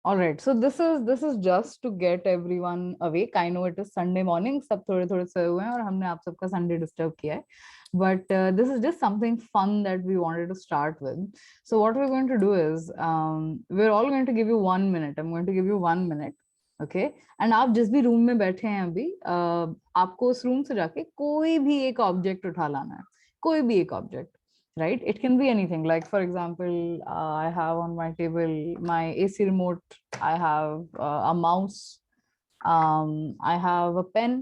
All right, so this is just to get everyone awake. I know it is Sunday morning, सब थोड़े थोड़े सोए हुए हैं और हमने आप सबका Sunday disturb किया है. But this is just something fun that we wanted to start with. So what we're going to do is we're all going to give you 1 minute. I'm going to give you 1 minute. Okay, and आप जिस भी room में बैठे हैं अभी आपको उस room से जाके कोई भी एक ऑब्जेक्ट उठा लाना है, कोई भी एक object. Right, it can be anything, like for example I have on my table my AC remote, I have a mouse, I have a pen.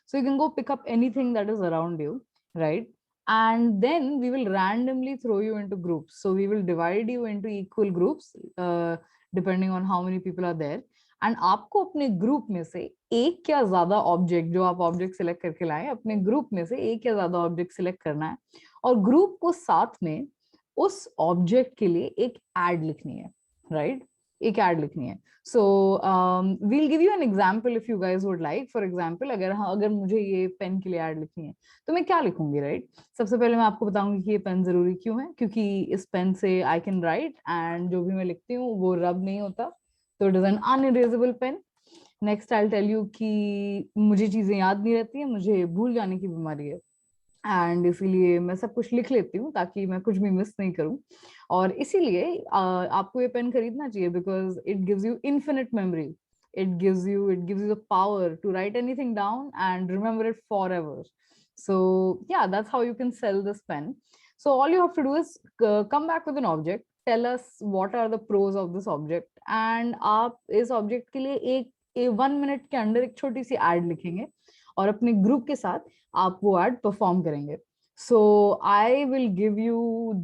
So you can go pick up anything that is around you, right? And then we will randomly throw you into groups. So we will divide you into equal groups depending on how many people are there. And आपको अपने group में से एक या ज्यादा object, जो आप object select करके लाए, अपने ग्रुप में से एक या ज्यादा ऑब्जेक्ट सिलेक्ट करना है और ग्रुप को साथ में उस ऑब्जेक्ट के लिए एक एड लिखनी है, राइट? एक एड लिखनी है. So we'll give you an example if you guys would like. For example अगर मुझे ये पेन के लिए एड लिखनी है तो मैं क्या लिखूंगी, राइट? सबसे पहले मैं आपको बताऊंगी कि ये पेन जरूरी क्यों है. क्योंकि इस पेन से आई कैन राइट एंड जो भी मैं लिखती हूँ वो रब नहीं होता, तो it is an unerasable pain. Next I tell you कि मुझे चीजें याद नहीं रहती है, मुझे भूल जाने की बीमारी है एंड इसीलिए मैं सब कुछ लिख लेती हूँ ताकि मैं कुछ भी मिस नहीं करूँ. और इसीलिए आपको ये पेन खरीदना चाहिए because it gives you infinite memory. it gives you the power to write anything down and remember it forever. So yeah, that's how you can sell this pen. So all you have to do is come back with an object, tell us what are the pros of this object, and आप इस object के लिए एक 1 minute के अंदर एक छोटी सी ad लिखेंगे और अपने ग्रुप के साथ आप वो ad perform करेंगे. So I will give you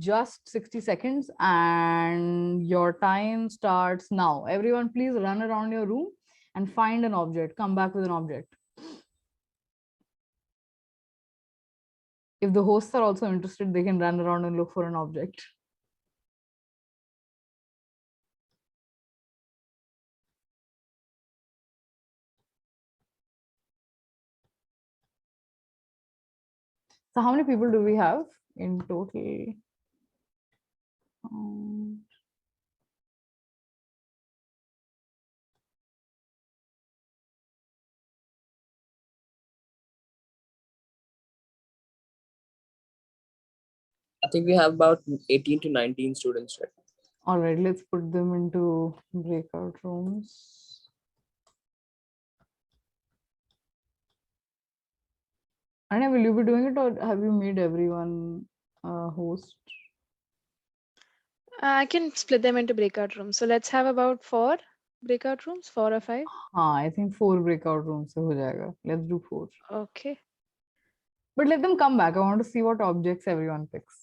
just 60 seconds and your time starts now. Everyone please run around your room and find an object. Come back with an object. If the hosts are also interested, they can run around and look for an object. So how many people do we have in total? I think we have about 18 to 19 students right now. All right, let's put them into breakout rooms. Anya, will you be doing it or have you made everyone a host? I can split them into breakout rooms. So let's have about 4 breakout rooms, 4 or 5. I think 4 breakout rooms se ho jayega. Let's do 4. Okay. But let them come back. I want to see what objects everyone picks.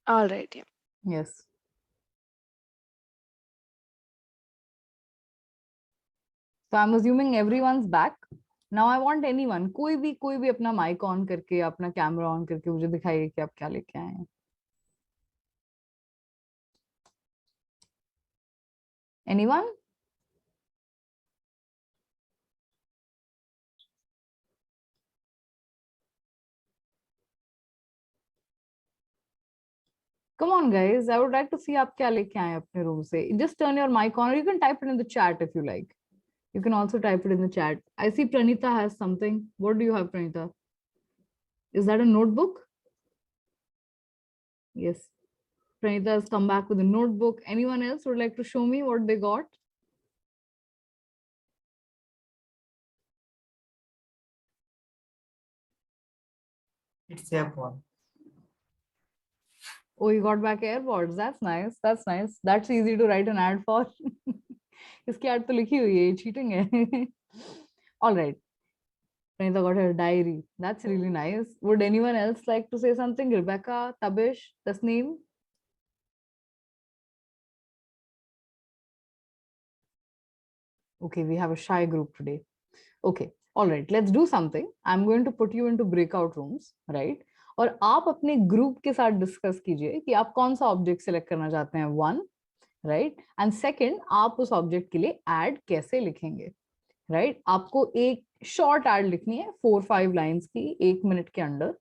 All right. Yeah. Yes. So I'm assuming everyone's back. Now I want anyone, कोई भी अपना mic on करके, अपना camera on करके मुझे दिखाइए कि आप क्या लेके आए हैं. Anyone? Come on, guys. I would like to see आप क्या लेके आए हैं अपने room से. Just turn your mic on, or you can type it in the chat if you like. You can also type it in the chat. I see Pranita has something. What do you have, Pranita? Is that a notebook? Yes. Pranita has come back with a notebook. Anyone else would like to show me what they got? It's AirPod. Oh, you got back AirPods. That's nice. That's nice. That's easy to write an ad for. इसकी ad तो लिखी हुई है, cheating है. All right. Pranita got her diary. That's really nice. Would anyone else like to say something? Rebecca, Tabish, Tasneem? Okay, we have a shy group today. Okay, all right, let's do something. I'm going to put you into breakout rooms, right? और आप अपने group के साथ discuss कीजिए कि आप कौन सा ऑब्जेक्ट सिलेक्ट करना चाहते हैं. 1, राइट? एंड सेकंड, आप उस ऑब्जेक्ट के लिए एड कैसे लिखेंगे, राइट? आपको एक शॉर्ट एड लिखनी है 4-5 लाइंस की 1 मिनट के अंदर,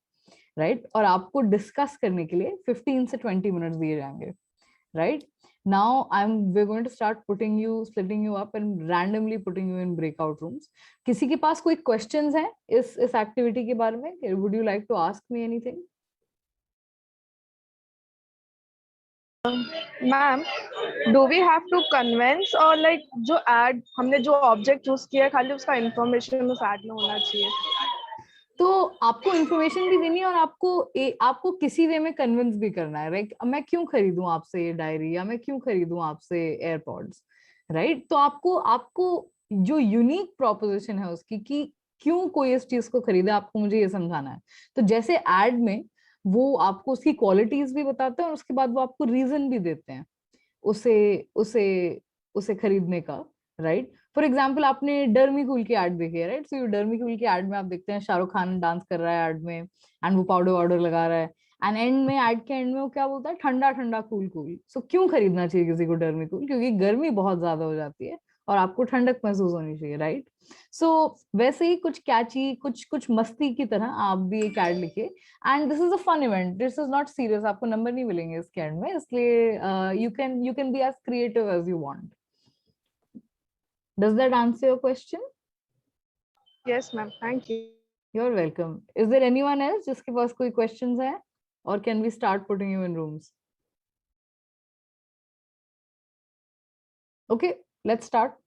राइट? और आपको डिस्कस करने के लिए 15 से 20 मिनट्स दिए जाएंगे, right? Now we're going to start splitting you up and randomly putting you in breakout rooms. किसी के पास कोई questions हैं इस activity के बारे में? Would you like to ask me anything? Ma'am, do we have to convince और like जो एड हमने जो ऑब्जेक्ट चूज किया है खाली उसका इंफॉर्मेशन उस एड में होना चाहिए? तो आपको इन्फॉर्मेशन भी देनी है और आपको किसी वे में कन्विंस भी करना है, राइट? मैं क्यों खरीदूं आपसे ये डायरी, या मैं क्यों खरीदूं आपसे एयरपॉड्स, राइट? तो आपको जो यूनिक प्रोपोजिशन है उसकी कि क्यों कोई इस चीज को खरीदे, आपको मुझे ये समझाना है। तो जैसे एड में वो आपको उसकी क्वालिटीज भी बताते हैं और उसके बाद वो आपको रीजन भी देते हैं उसे उसे उसे खरीदने का, राइट? फॉर एग्जाम्पल आपने डर्मीकूल की एड देखी है, राइट? सो डर्मीकूल की एड में आप देखते हैं शाहरुख खान डांस कर रहा है एड में, एंड वो पाउडर वाउडर लगा रहा है, एंड एंड में एड के एंड में वो क्या बोलता है, ठंडा ठंडा कूल कूल। सो क्यों खरीदना चाहिए किसी को डर्मीकूल? क्योंकि गर्मी बहुत ज्यादा हो जाती है और आपको ठंडक महसूस होनी चाहिए, राइट? सो वैसे ही कुछ कैची, कुछ मस्ती की तरह आप भी एक एड लिखिए, and this is a fun event, this is not serious, आपको नंबर नहीं मिलेंगे इसके एंड में, इसलिए you can be as creative as you want. Does that answer your question? Yes ma'am, thank you. You're welcome. Is there anyone else जिसके पास कोई questions है, or can we start putting you in rooms? Okay, let's start.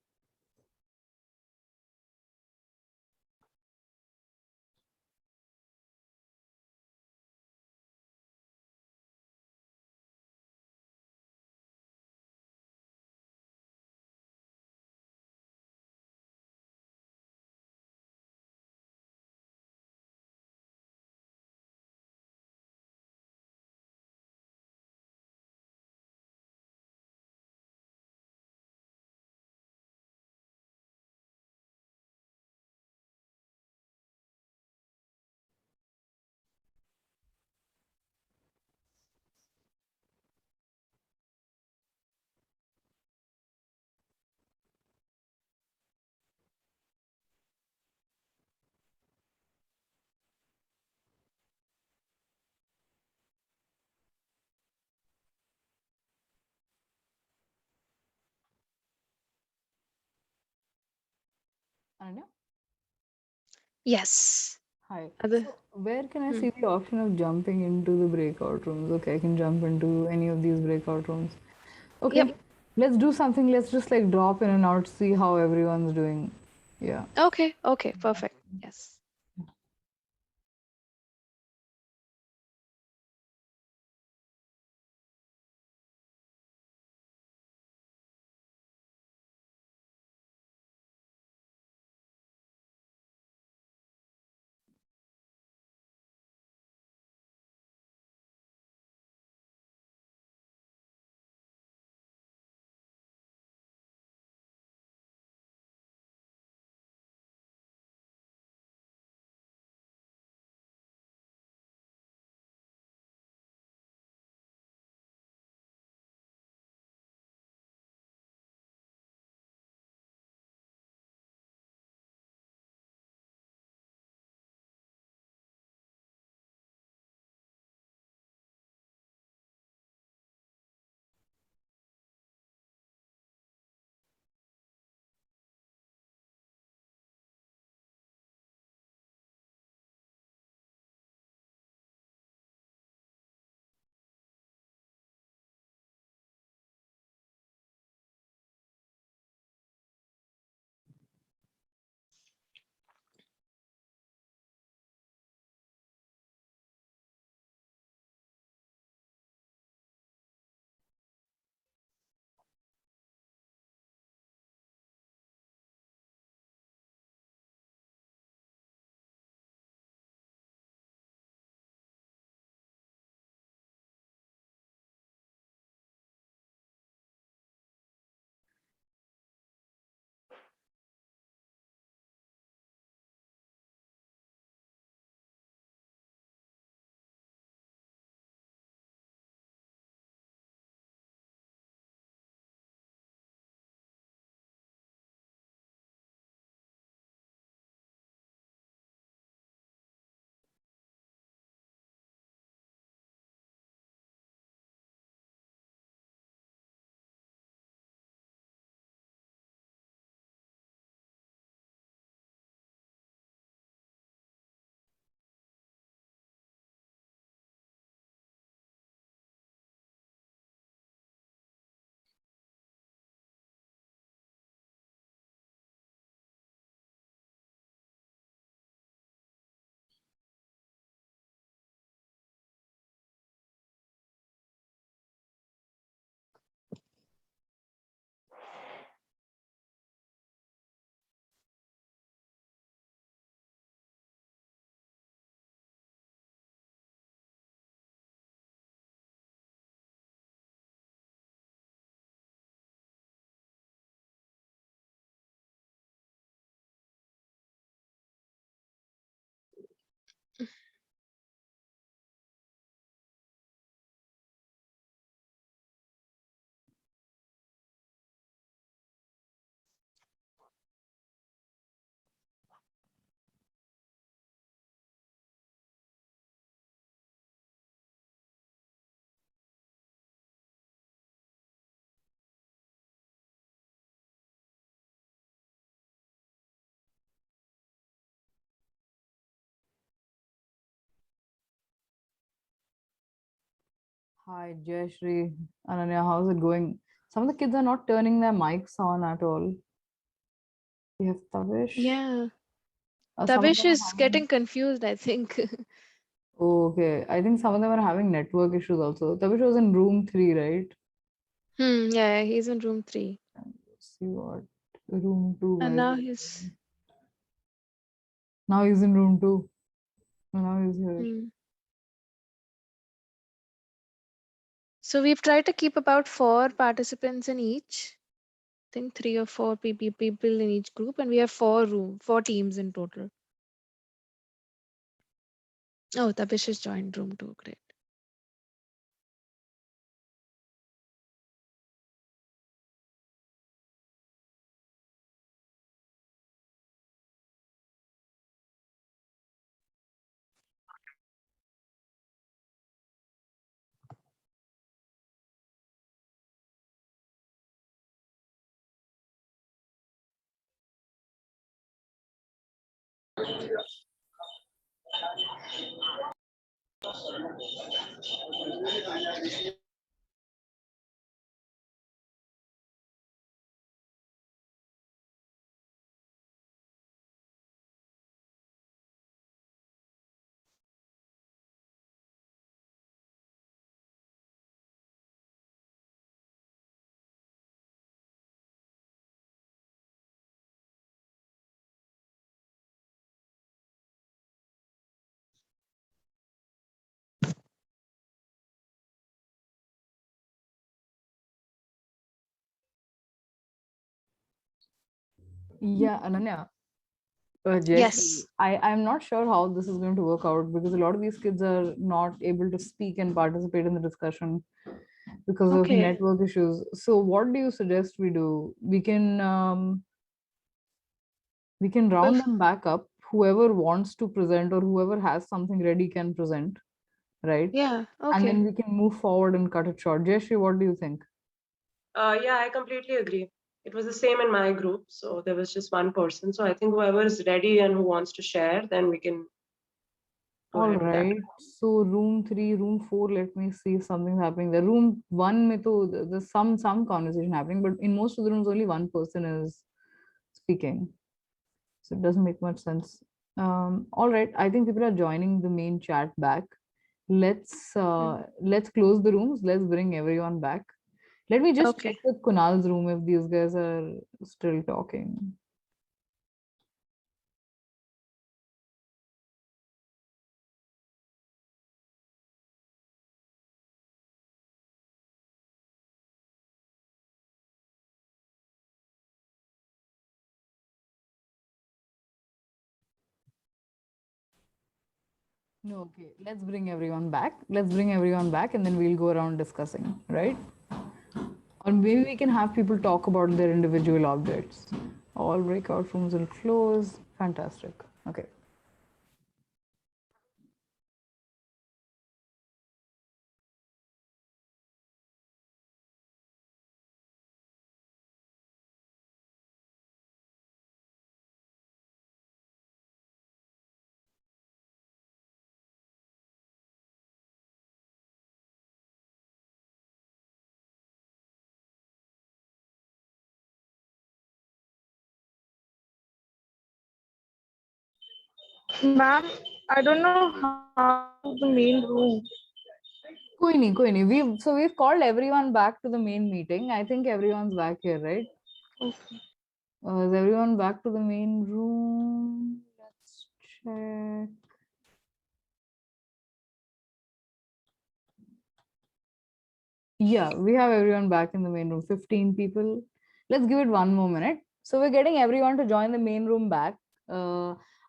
Ananya? Yes. Hi. Other. So where can I Hmm. see the option of jumping into the breakout rooms? Okay, I can jump into any of these breakout rooms. Okay, Yep. let's do something. Let's just like drop in and out, see how everyone's doing. Yeah. Okay. Okay. Perfect. Yes. Hi, Jayashri, Ananya, how's it going? Some of the kids are not turning their mics on at all. We have Tavish. Yeah. Some of Tavish them are is having. getting confused, I think. Oh, okay. I think some of them are having network issues also. Tavish was in room 3, right? Yeah, he's in room 3. Let's see what room 2 And guys now are he's doing. Now he's in room 2. Now he's here. hmm. So we've tried to keep about 4 participants in each. I think 3 or 4 people in each group, and we have 4 teams in total. Oh, Tabish has joined room 2. Great. Yeah, Ananya. Jayashree, Yes. I'm not sure how this is going to work out because a lot of these kids are not able to speak and participate in the discussion because of Okay. network issues. So what do you suggest we do? We can round Bef- them back up. Whoever wants to present or whoever has something ready can present, right? yeah. And Okay. then we can move forward and cut it short. Jayashree, what do you think? Yeah, I completely agree. It was the same in my group, so there was just one person. So I think whoever is ready and who wants to share, then we can go All ahead with that. right. So room 3, room 4, let me see if something's happening. The room 1 mein to there's some conversation happening, but in most of the rooms only one person is speaking. So it doesn't make much sense. All right. I think people are joining the main chat back. Let's close the rooms. Let's bring everyone back. Let me just check Okay. with Kunal's room if these guys are still talking. No, okay. Let's bring everyone back. Let's bring everyone back and then we'll go around discussing, right? Or maybe we can have people talk about their individual objects. All breakout rooms will close. Fantastic. Okay. Ma'am, I don't know how the main room. Koi nahi. We've called everyone back to the main meeting. I think everyone's back here, right? Okay. Is everyone back to the main room? Let's check. Yeah, we have everyone back in the main room. 15 people. Let's give it one more minute. So we're getting everyone to join the main room back.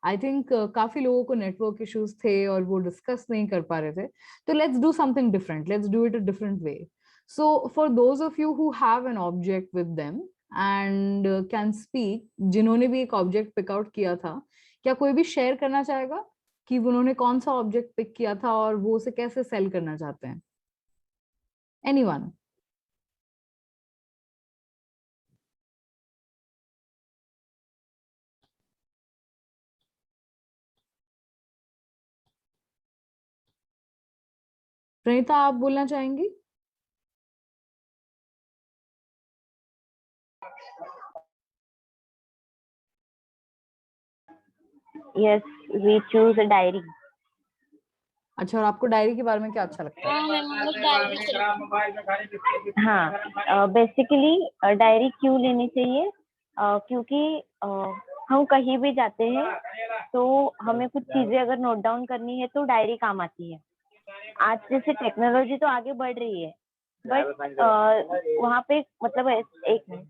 I think काफी लोगों को network issues थे और वो discuss नहीं कर पा रहे थे. So let's do something different. Let's do it a different way. So for those of you who have an object with them and can speak, जिन्होंने भी एक object pick out किया था, क्या कोई भी share करना चाहेगा कि उन्होंने कौन सा object pick किया था और वो उसे कैसे sell करना चाहते हैं? Anyone? प्रणीता, आप बोलना चाहेंगी? Yes, we choose a diary. अच्छा, और आपको डायरी के बारे में क्या अच्छा लगता है? हाँ, बेसिकली डायरी क्यों लेनी चाहिए? क्योंकि हम कहीं भी जाते हैं तो हमें कुछ चीजें अगर नोट डाउन करनी है तो डायरी काम आती है। आज जैसे टेक्नोलॉजी तो आगे बढ़ रही है, बट वहाँ पे मतलब एक मिनट,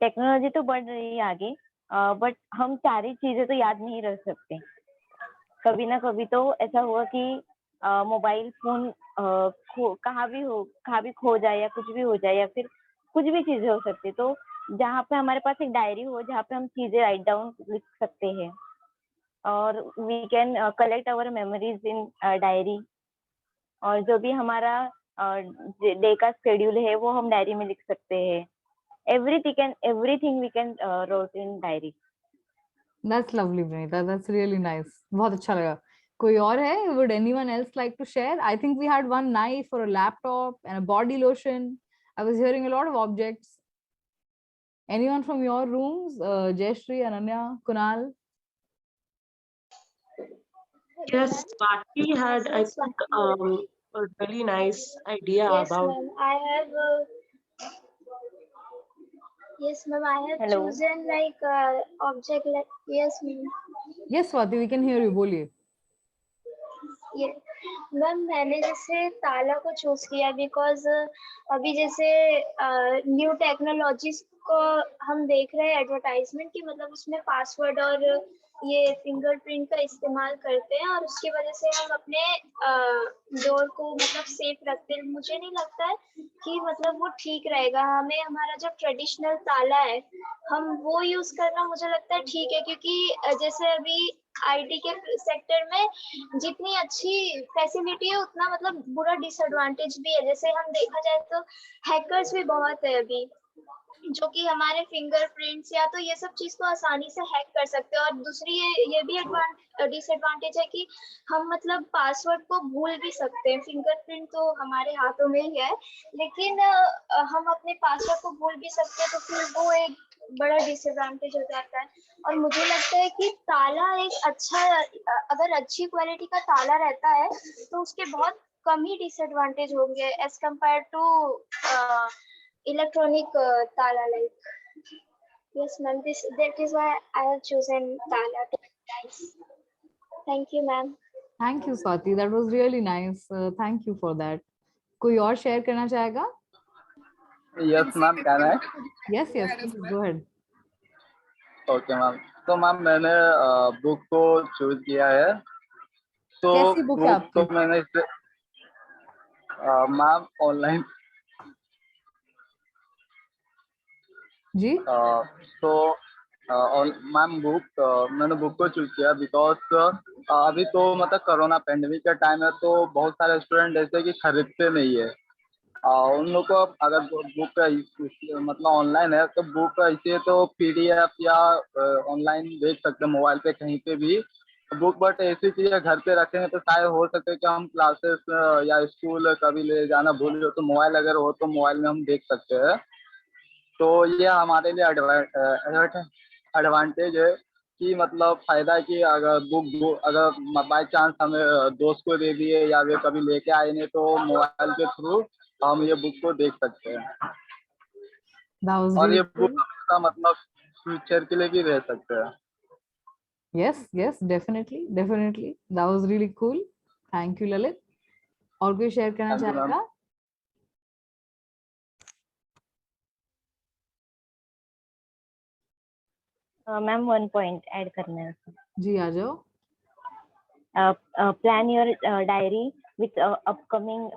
टेक्नोलॉजी तो बढ़ रही है आगे, बट हम सारी चीजें तो याद नहीं रख सकते। कभी ना कभी तो ऐसा हुआ कि मोबाइल फोन कहाँ भी खो जाए या कुछ भी हो जाए या फिर कुछ भी चीजें हो सकती, तो जहाँ पे हमारे पास एक डायरी हो जहाँ पे हम चीजें राइट डाउन लिख सकते हैं, और we can collect our memories in diary, और जो भी हमारा डे का शेड्यूल है वो हम डायरी में लिख सकते हैं। Everything we can wrote in diary. That's lovely, Pranita. That's really nice. बहुत अच्छा लगा। कोई और है? Would anyone else like to share? I think we had one knife or a laptop and a body lotion. I was hearing a lot of objects. Anyone from your rooms? Jayashree, Ananya, Kunal? Yes, Swati had, I think, a really nice idea Yes, about. ma'am. I have. Yes, ma'am. I have Hello. chosen like object like yes, ma'am. Yes, Swati, we can hear you. बोलिए। ये ma'am मैंने जैसे ताला को choose किया because अभी जैसे new technologies को हम देख रहे हैं एडवर्टाइजमेंट की, मतलब उसमें पासवर्ड और ये फिंगरप्रिंट का इस्तेमाल करते हैं और उसकी वजह से हम अपने डोर को मतलब सेफ रखते हैं। मुझे नहीं लगता है कि मतलब वो ठीक रहेगा। हमें हमारा जो ट्रेडिशनल ताला है हम वो यूज करना मुझे लगता है ठीक है, क्योंकि जैसे अभी आईटी के सेक्टर में जितनी अच्छी फैसिलिटी है उतना मतलब बुरा डिसएडवांटेज भी है। जैसे हम देखा जाए तो हैकर्स भी बहुत है अभी जो कि हमारे फिंगरप्रिंट्स या तो ये सब चीज को आसानी से हैक कर सकते हैं। और दूसरी ये भी डिसएडवांटेज है कि हम मतलब पासवर्ड को भूल भी सकते हैं। फिंगरप्रिंट तो हमारे हाथों में ही है, लेकिन हम अपने पासवर्ड को भूल भी सकते हैं, तो फिर वो एक बड़ा डिसएडवांटेज हो जाता है। और मुझे लगता है कि ताला एक अच्छा अगर अच्छी क्वालिटी का ताला रहता है तो उसके बहुत कम ही डिसएडवांटेज होंगे as compare to electronic tala like. Yes ma'am, that is why I have chosen tala to guys. Thank you ma'am. Thank you, Swati. That was really nice. Thank you for that. कोई और share करना चाहेगा? Yes ma'am, can I? Yes, yes, please go ahead. Okay ma'am. तो ma'am मैंने book को choose किया है। तो कैसी बुक है बुक तो आपकी? मैंने मैम ऑनलाइन जी? तो मैम मैंने बुक को चूज किया बिकॉज अभी तो मतलब कोरोना पेंडेमिक का टाइम है, तो बहुत सारे स्टूडेंट ऐसे कि खरीदते नहीं है। उन लोग को अगर बुक मतलब ऑनलाइन है तो बुक ऐसे तो पीडीएफ या ऑनलाइन देख सकते हैं मोबाइल पे कहीं पे भी बुक, बट ऐसी चीजें घर पे रखेंगे तो शायद हो सके कि हम क्लासेस या स्कूल कभी ले जाना भूल जाओ, तो मोबाइल अगर हो तो मोबाइल में हम देख सकते हैं। तो ये हमारे लिए एडवांटेज है कि मतलब फायदा है कि अगर अगर बाई चांस हमें दोस्त को दे दिए या वे कभी लेके आए नहीं तो मोबाइल के थ्रू हम ये बुक को देख सकते हैं। That was और really ये cool. बुक का मतलब फ्यूचर के लिए भी रह सकते हैं। Yes, yes, definitely, definitely. That was really cool. Thank you, Lalit. और कोई शेयर करना Thank you, ma'am. चाहेगा? मैम 1 पॉइंट ऐड करना है। जी आ जाओ। Plan your diary with upcoming,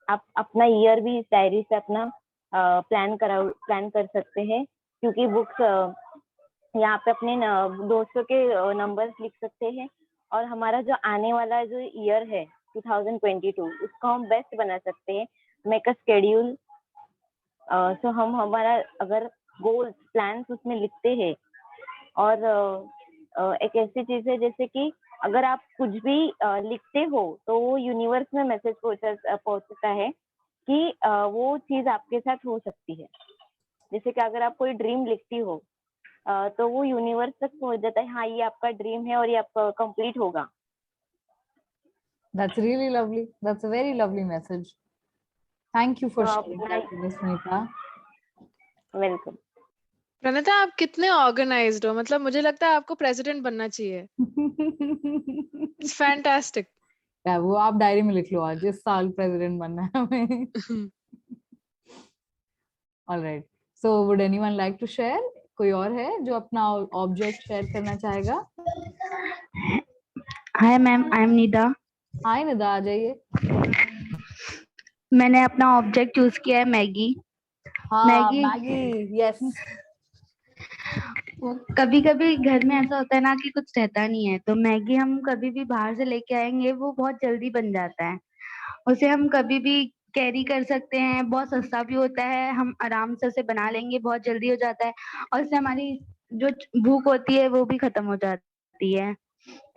आप अपना ईयर भी इस डायरी से अपना प्लान कर सकते हैं, क्योंकि बुक्स यहाँ पे अपने दोस्तों के नंबर्स लिख सकते हैं और हमारा जो आने वाला जो ईयर है 2022 उसको हम बेस्ट बना सकते हैं। मेक अ शेड्यूल, सो हम हमारा अगर गोल्स प्लान्स उसमें लिखते हैं और एक ऐसी चीज है जैसे कि अगर आप कुछ भी लिखते हो तो वो यूनिवर्स में मैसेज पहुंचता है कि वो चीज आपके साथ हो सकती है। जैसे कि अगर आप कोई ड्रीम लिखती हो तो वो यूनिवर्स तक पहुंच जाता है, हाँ ये आपका ड्रीम है और ये आपका कंप्लीट होगा। That's really lovely. That's a very lovely message. Thank you for तो sharing that with us, Sunita. Welcome. Pranita, आप कितने ऑर्गेनाइज्ड हो, मतलब मुझे लगता है आपको प्रेसिडेंट बनना चाहिए। It's fantastic. या वो आप डायरी में लिख लो, आज इस साल प्रेसिडेंट बनना है हमें। All right. So would anyone like to share? कोई और है जो अपना ऑब्जेक्ट शेयर करना चाहेगा? Hi ma'am, I am Nida. Hi Nida, आ जाइए। मैंने अपना ऑब्जेक्ट चूज किया है मैगी। हाँ, मैगी। Maggi, yes. कभी कभी घर में ऐसा होता है ना कि कुछ रहता नहीं है, तो मैगी हम कभी भी बाहर से लेके आएंगे, वो बहुत जल्दी बन जाता है। उसे हम कभी भी कैरी कर सकते हैं, बहुत सस्ता भी होता है, हम आराम से उसे बना लेंगे, बहुत जल्दी हो जाता है और इससे हमारी जो भूख होती है वो भी खत्म हो जाती है।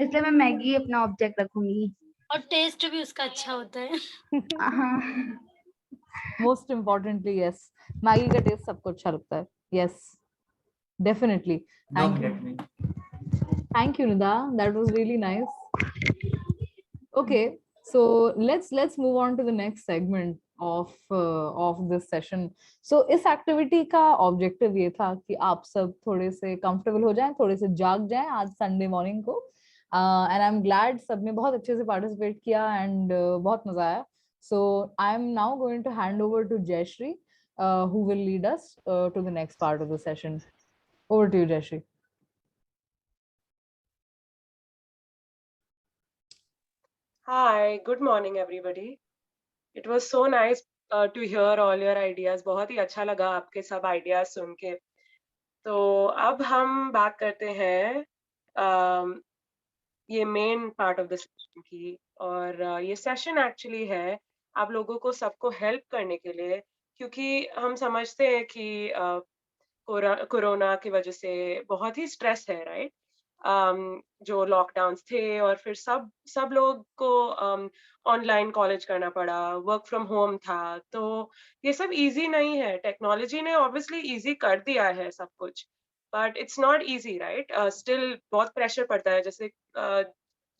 इसलिए मैं मैगी अपना ऑब्जेक्ट रखूंगी। और टेस्ट भी उसका अच्छा होता है। हाँ, मोस्ट इम्पोर्टेंटली यस, मैगी का टेस्ट सबको अच्छा लगता है। Yes, definitely. Thank you, Nida. That was really nice. Okay, so let's move on to the next segment of this session. So इस एक्टिविटी का ऑब्जेक्टिव ये था कि आप सब थोड़े से कंफर्टेबल हो जाएं, थोड़े से जाग जाएं आज संडे मॉर्निंग को। एंड आई एम ग्लैड सबने बहुत अच्छे से पार्टिसिपेट किया एंड बहुत मजा आया। So I am now going to hand over to Jayashree, who will lead us to the next part of the session. Over to you, Jayashree. Hi, good morning, everybody. It was so nice to hear all your ideas. बहुत ही अच्छा लगा आपके सब ideas सुन के। तो अब हम बात करते हैं ये main part of the session की, और ये सेशन एक्चुअली है आप लोगों को सबको हेल्प करने के लिए, क्योंकि हम समझते हैं कि कोरोना की वजह से बहुत ही स्ट्रेस है, राइट? जो लॉकडाउन्स थे और फिर सब लोग को ऑनलाइन कॉलेज करना पड़ा, वर्क फ्रॉम होम था, तो ये सब इजी नहीं है। टेक्नोलॉजी ने ऑब्वियसली इजी कर दिया है सब कुछ, but it's not easy, right? Still बहुत प्रेशर पड़ता है। जैसे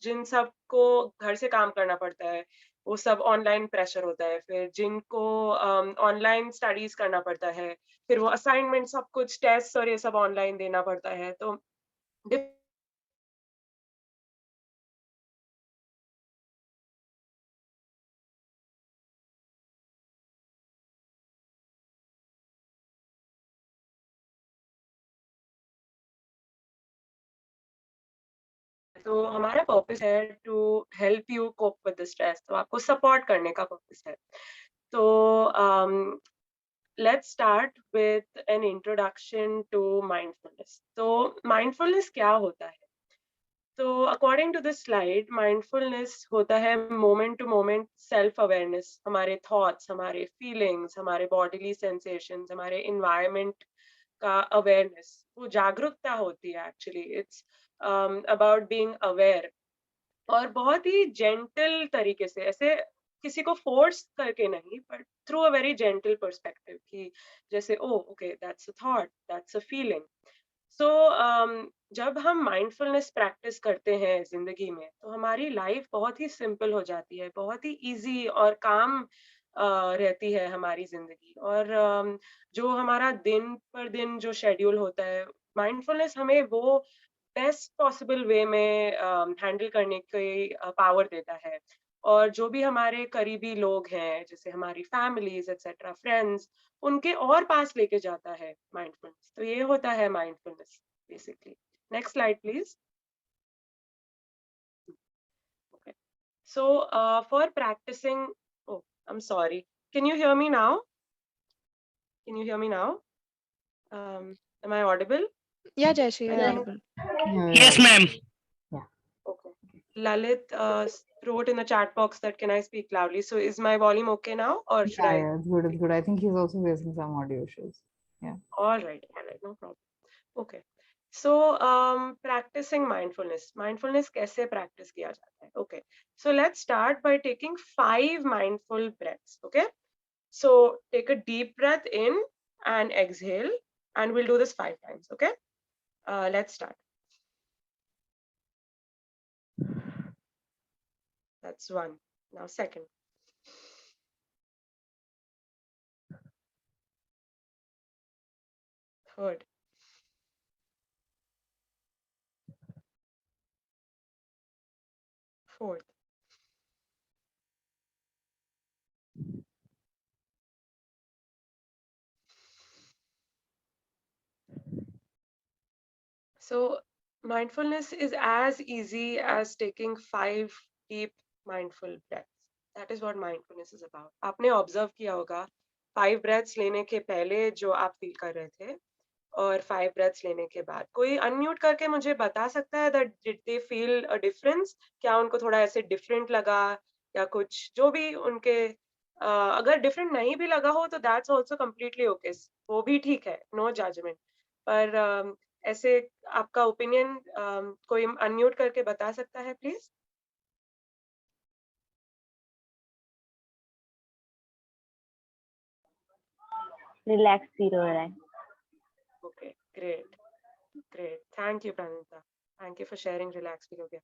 जिन सबको घर से काम करना पड़ता है वो सब ऑनलाइन प्रेशर होता है, फिर जिनको ऑनलाइन स्टडीज करना पड़ता है फिर वो असाइनमेंट सब कुछ टेस्ट और ये सब ऑनलाइन देना पड़ता है। तो तो हमारा पर्पस है to help you cope with the stress, तो आपको सपोर्ट करने का पर्पस है। तो let's start with an introduction to mindfulness. तो mindfulness क्या होता है? तो according to this slide, mindfulness होता है moment to moment self awareness, हमारे thoughts, हमारे feelings, हमारे bodily sensations, हमारे environment का awareness, वो जागरूकता होती है actually. It's about being aware, और बहुत ही gentle तरीके से, ऐसे किसी को फोर्स करके नहीं, but through a very gentle perspective, कि जैसे oh okay that's a thought, that's a feeling. So जब हम माइंडफुलनेस प्रैक्टिस करते हैं जिंदगी में तो हमारी लाइफ बहुत ही सिंपल हो जाती है, बहुत ही इजी और काम रहती है हमारी जिंदगी। और जो हमारा दिन पर दिन जो शेड्यूल होता है, माइंडफुलनेस हमें वो बेस्ट पॉसिबल वे में हैंडल करने की पावर देता है। और जो भी हमारे करीबी लोग हैं, जैसे हमारी फैमिलीज एक्सेट्रा, फ्रेंड्स, उनके और पास लेके जाता है माइंडफुलनेस। तो ये होता है mindfulness basically. Next slide please. Okay. So for practicing, oh, I'm sorry. Can you hear me now? Can you hear me now? Am I audible? Yeah, Jayashree, you're Yeah. audible. Yes, ma'am. Okay. Lalit wrote in the chat box that can I speak loudly? So is my volume okay now, or should I? Yeah, it's good, it's good. I think he's also facing some audio issues. Yeah. All right, no problem. Okay. So practicing mindfulness कैसे practice किया जाता है? Okay, so let's start by taking 5 mindful breaths. Okay, so take a deep breath in and exhale, and we'll do this 5 times. Okay, let's start. That's 1. Now second. Third. Fourth. So mindfulness is as easy as taking 5 deep mindful breaths. That is what mindfulness is about. आपने observe किया होगा 5 breaths लेने के पहले जो आप feel कर रहे थे और 5 breaths लेने के बाद. कोई unmute करके मुझे बता सकता है that did they feel a difference? क्या उनको थोड़ा ऐसे different लगा या कुछ जो भी उनके अगर different नहीं भी लगा हो तो that's also completely okay. वो भी ठीक है, no judgment. पर ऐसे आपका ओपिनियन कोई अनम्यूट करके बता सकता है प्लीज? रिलैक्स फील हो रहा है. Okay, great great. Thank you Pranita, thank you for sharing. Relax feel हो गया.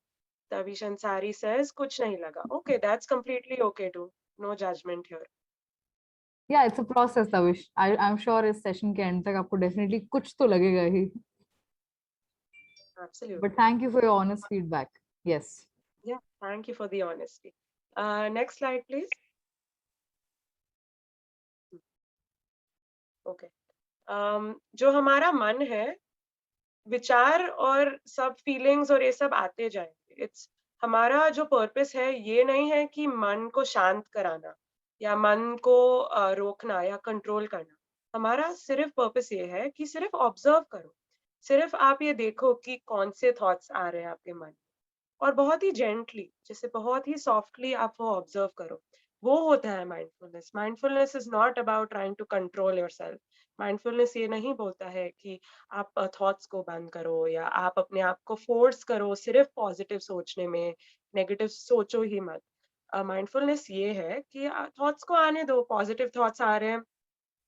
तविश अंसारी सेज कुछ नहीं लगा. Okay, that's completely okay too. No judgement here. Yeah, it's a process, Tavish. I'm sure इस सेशन के एंड तक आपको डेफिनेटली कुछ तो लगेगा ही. Absolutely. But thank you for your honest feedback. Yes. Yeah, thank you for the honesty. Next slide, please. Okay. जो हमारा मन है, विचार और सब फीलिंग्स और ये सब आते जाएंगे. इट्स हमारा जो पर्पस है ये नहीं है कि मन को शांत कराना या मन को रोकना या कंट्रोल करना. हमारा सिर्फ पर्पस ये है कि सिर्फ ऑब्जर्व करो. सिर्फ आप ये देखो कि कौन से थॉट्स आ रहे हैं आपके मन और बहुत ही जेंटली, जैसे बहुत ही सॉफ्टली आप वो ऑब्जर्व करो. वो होता है mindfulness. Mindfulness is not about trying to control yourself. Mindfulness ये नहीं बोलता है कि आप थॉट्स को बंद करो या आप अपने आप को फोर्स करो सिर्फ पॉजिटिव सोचने में. नेगेटिव सोचो ही मत. माइंडफुलनेस ये है कि थॉट्स को आने दो. पॉजिटिव थॉट्स आ रहे हैं,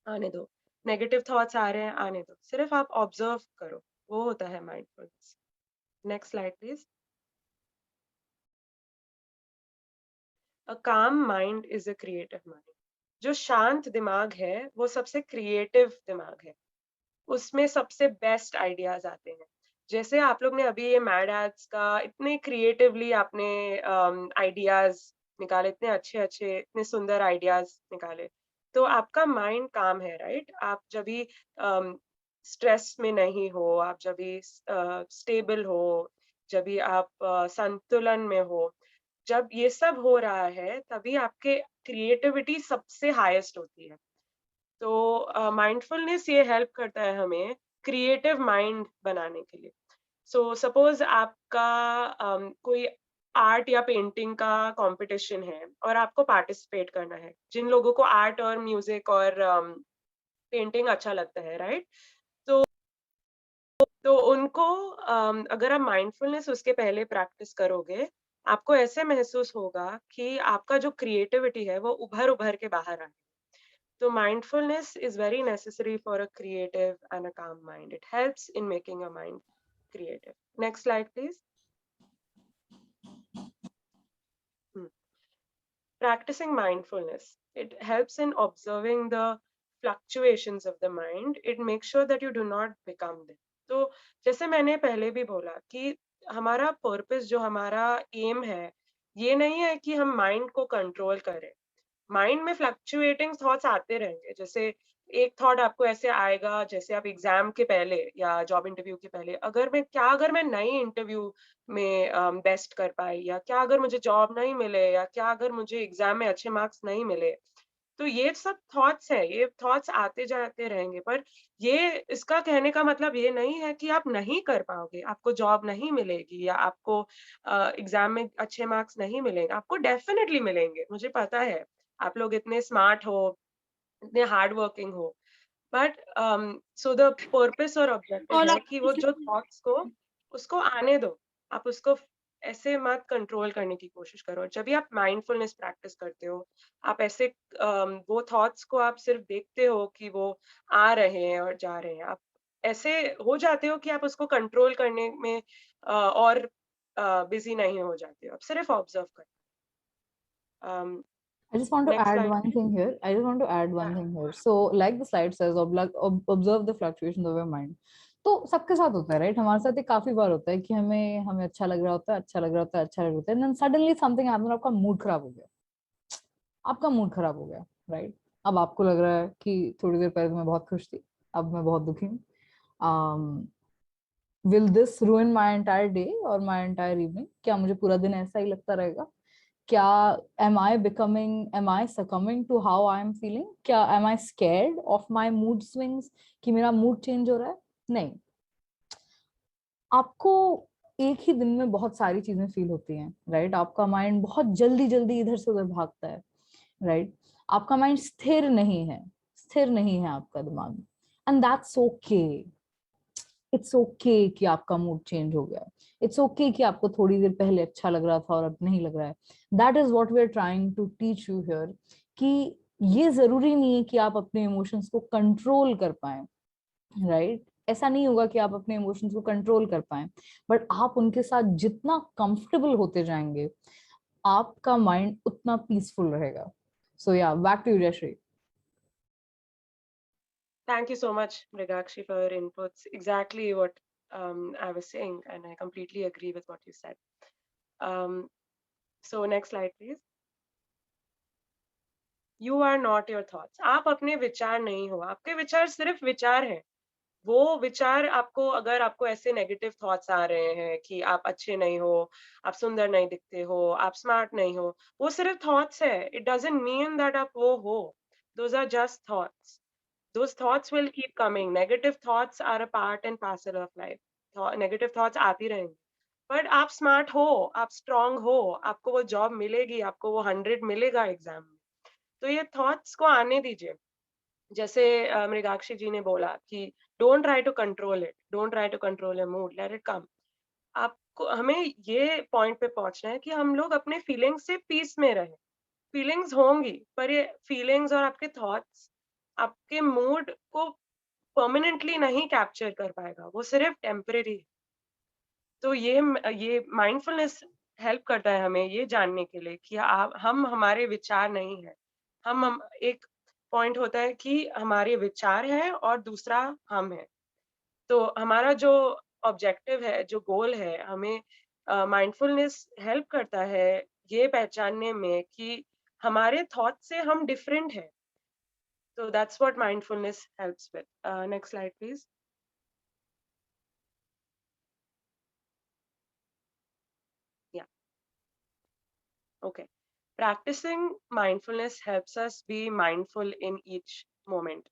आने दो. नेगेटिव थॉट्स आ रहे हैं, आने दो. सिर्फ आप ऑब्जर्व करो. वो होता है mindfulness. Next slide please. A calm mind is a creative mind. जो शांत दिमाग है वो सबसे क्रिएटिव दिमाग है. उसमें सबसे बेस्ट आइडियाज आते हैं. जैसे आप लोग ने अभी ये मैड एड्स का इतने क्रिएटिवली आपने आइडियाज निकाले, इतने अच्छे अच्छे इतने सुंदर आइडियाज निकाले. तो आपका माइंड काम है, राइट? आप जब भी स्ट्रेस में नहीं हो, आप जब भी स्टेबल हो, जब भी आप संतुलन में हो, जब ये सब हो रहा है तभी आपके क्रिएटिविटी सबसे हाईएस्ट होती है. तो माइंडफुलनेस ये हेल्प करता है हमें क्रिएटिव माइंड बनाने के लिए. सो सपोज आपका कोई आर्ट या पेंटिंग का कंपटीशन है और आपको पार्टिसिपेट करना है. जिन लोगों को आर्ट और म्यूजिक और पेंटिंग अच्छा लगता है, राइट? तो उनको अगर आप माइंडफुलनेस उसके पहले प्रैक्टिस करोगे, आपको ऐसे महसूस होगा कि आपका जो क्रिएटिविटी है वो उभर उभर के बाहर आए. तो mindfulness is very necessary for a creative and a calm mind. It helps in making your mind creative. Next slide, please. Practicing mindfulness. It helps in observing the fluctuations of the mind. It makes sure that you do not become them. तो जैसे मैंने पहले भी बोला कि हमारा purpose, जो हमारा एम है, ये नहीं है कि हम माइंड को कंट्रोल करें. माइंड में फ्लक्चुएटिंग थॉट्स आते रहेंगे. जैसे एक थॉट आपको ऐसे आएगा, जैसे आप एग्जाम के पहले या जॉब इंटरव्यू के पहले, अगर मैं नई इंटरव्यू में बेस्ट कर पाई, या क्या अगर मुझे जॉब नहीं मिले, या क्या अगर मुझे एग्जाम में अच्छे मार्क्स नहीं मिले. तो ये सब थॉट्स हैं, ये थॉट्स आते जाते रहेंगे. पर ये इसका कहने का मतलब ये नहीं है कि आप नहीं कर पाओगे, आपको जॉब नहीं मिलेगी या आपको एग्जाम में अच्छे मार्क्स नहीं मिलेंगे. आपको डेफिनेटली मिलेंगे, मुझे पता है. आप लोग इतने स्मार्ट हो, इतने हार्ड वर्किंग हो. बट सो द पर्पस और ऑब्जेक्टिव All है up- कि वो जो थॉट्स को उसको आने दो, आप उसको ऐसे मत कंट्रोल करने की कोशिश करो। जब भी आप माइंडफुलनेस प्रैक्टिस करते हो, आप ऐसे वो थॉट्स को आप सिर्फ देखते हो कि वो आ रहे हैं और जा रहे हैं, आप ऐसे हो जाते हो कि आप उसको कंट्रोल करने में और बिजी नहीं हो जाते हो, आप सिर्फ ऑब्जर्व करते हो। I just want to Next add slide, one please. thing here. I just want to add one Yeah. thing here. So, like the slide says, observe the fluctuations of your mind. तो सबके साथ होता है, right? हमारे साथ ये काफी बार होता है कि हमें अच्छा लग रहा होता है, अच्छा लग रहा होता है, अच्छा लग रहा होता है, then suddenly something happens, आपका मूड खराब हो गया, आपका मूड खराब हो गया, राइट? अब आपको लग रहा है कि थोड़ी देर पहले मैं बहुत खुश थी, अब मैं बहुत दुखी हूँ. Will this ruin my entire day or my entire evening? क्या मुझे पूरा दिन ऐसा ही लगता रहेगा? क्या am I succumbing to how I am feeling? क्या am I scared of my mood swings कि मेरा मूड चेंज हो रहा है? नहीं. आपको एक ही दिन में बहुत सारी चीजें फील होती हैं, राइट? आपका माइंड बहुत जल्दी जल्दी इधर से उधर भागता है, राइट? आपका माइंड स्थिर नहीं है आपका दिमाग, and that's okay. It's okay कि आपका मूड चेंज हो गया. इट्स ओके कि आपको थोड़ी देर पहले अच्छा लग रहा था और अब नहीं लग रहा है. That is what we are trying to teach you here, कि ये जरूरी नहीं है कि आप अपने इमोशंस को कंट्रोल कर पाए, राइट? ऐसा नहीं होगा कि आप अपने इमोशंस को कंट्रोल कर पाए, बट आप उनके साथ जितना कंफर्टेबल होते जाएंगे, आपका माइंड उतना पीसफुल रहेगा. So yeah, back to you Jayshree. Thank you so much, Mrigakshi, for your inputs. Exactly what I was saying, and I completely agree with what you said. So next slide, please. You are not your thoughts. आप अपने विचार नहीं हो, आपके विचार सिर्फ विचार हैं. वो विचार आपको, अगर आपको ऐसे नेगेटिव थॉट्स आ रहे हैं कि आप अच्छे नहीं हो, आप सुंदर नहीं दिखते हो, आप स्मार्ट नहीं हो, वो सिर्फ थॉट्स है. इट डजंट मीन दैट आप वो हो. Those are just thoughts. Those thoughts will keep coming. Negative thoughts are a part and parcel of life. Negative thoughts आती रहेंगी. But आप smart हो, आप strong हो, आपको वो job मिलेगी, आपको वो 100 मिलेगा एग्जाम में. तो ये थॉट्स को आने दीजिए. जैसे मृगाक्षी जी ने बोला कि don't try to control it, don't try to control your mood, let it come. आपको, हमें ये पॉइंट पे पहुंचना है कि हम लोग अपने फीलिंग्स से पीस में रहें. फीलिंग्स होंगी, पर ये फीलिंग्स और आपके थॉट्स आपके मूड को परमानेंटली नहीं कैप्चर कर पाएगा, वो सिर्फ टेम्परेरी है. तो ये माइंडफुलनेस हेल्प करता है हमें ये जानने के लिए कि हम हमारे विचार नहीं है. हम एक पॉइंट होता है कि हमारे विचार है और दूसरा हम है. तो हमारा जो ऑब्जेक्टिव है, जो गोल है, हमें माइंडफुलनेस हेल्प करता है ये पहचानने में कि हमारे थॉट से हम डिफरेंट है. So that's what mindfulness helps with. Next slide, please. Yeah. Okay. Practicing mindfulness helps us be mindful in each moment.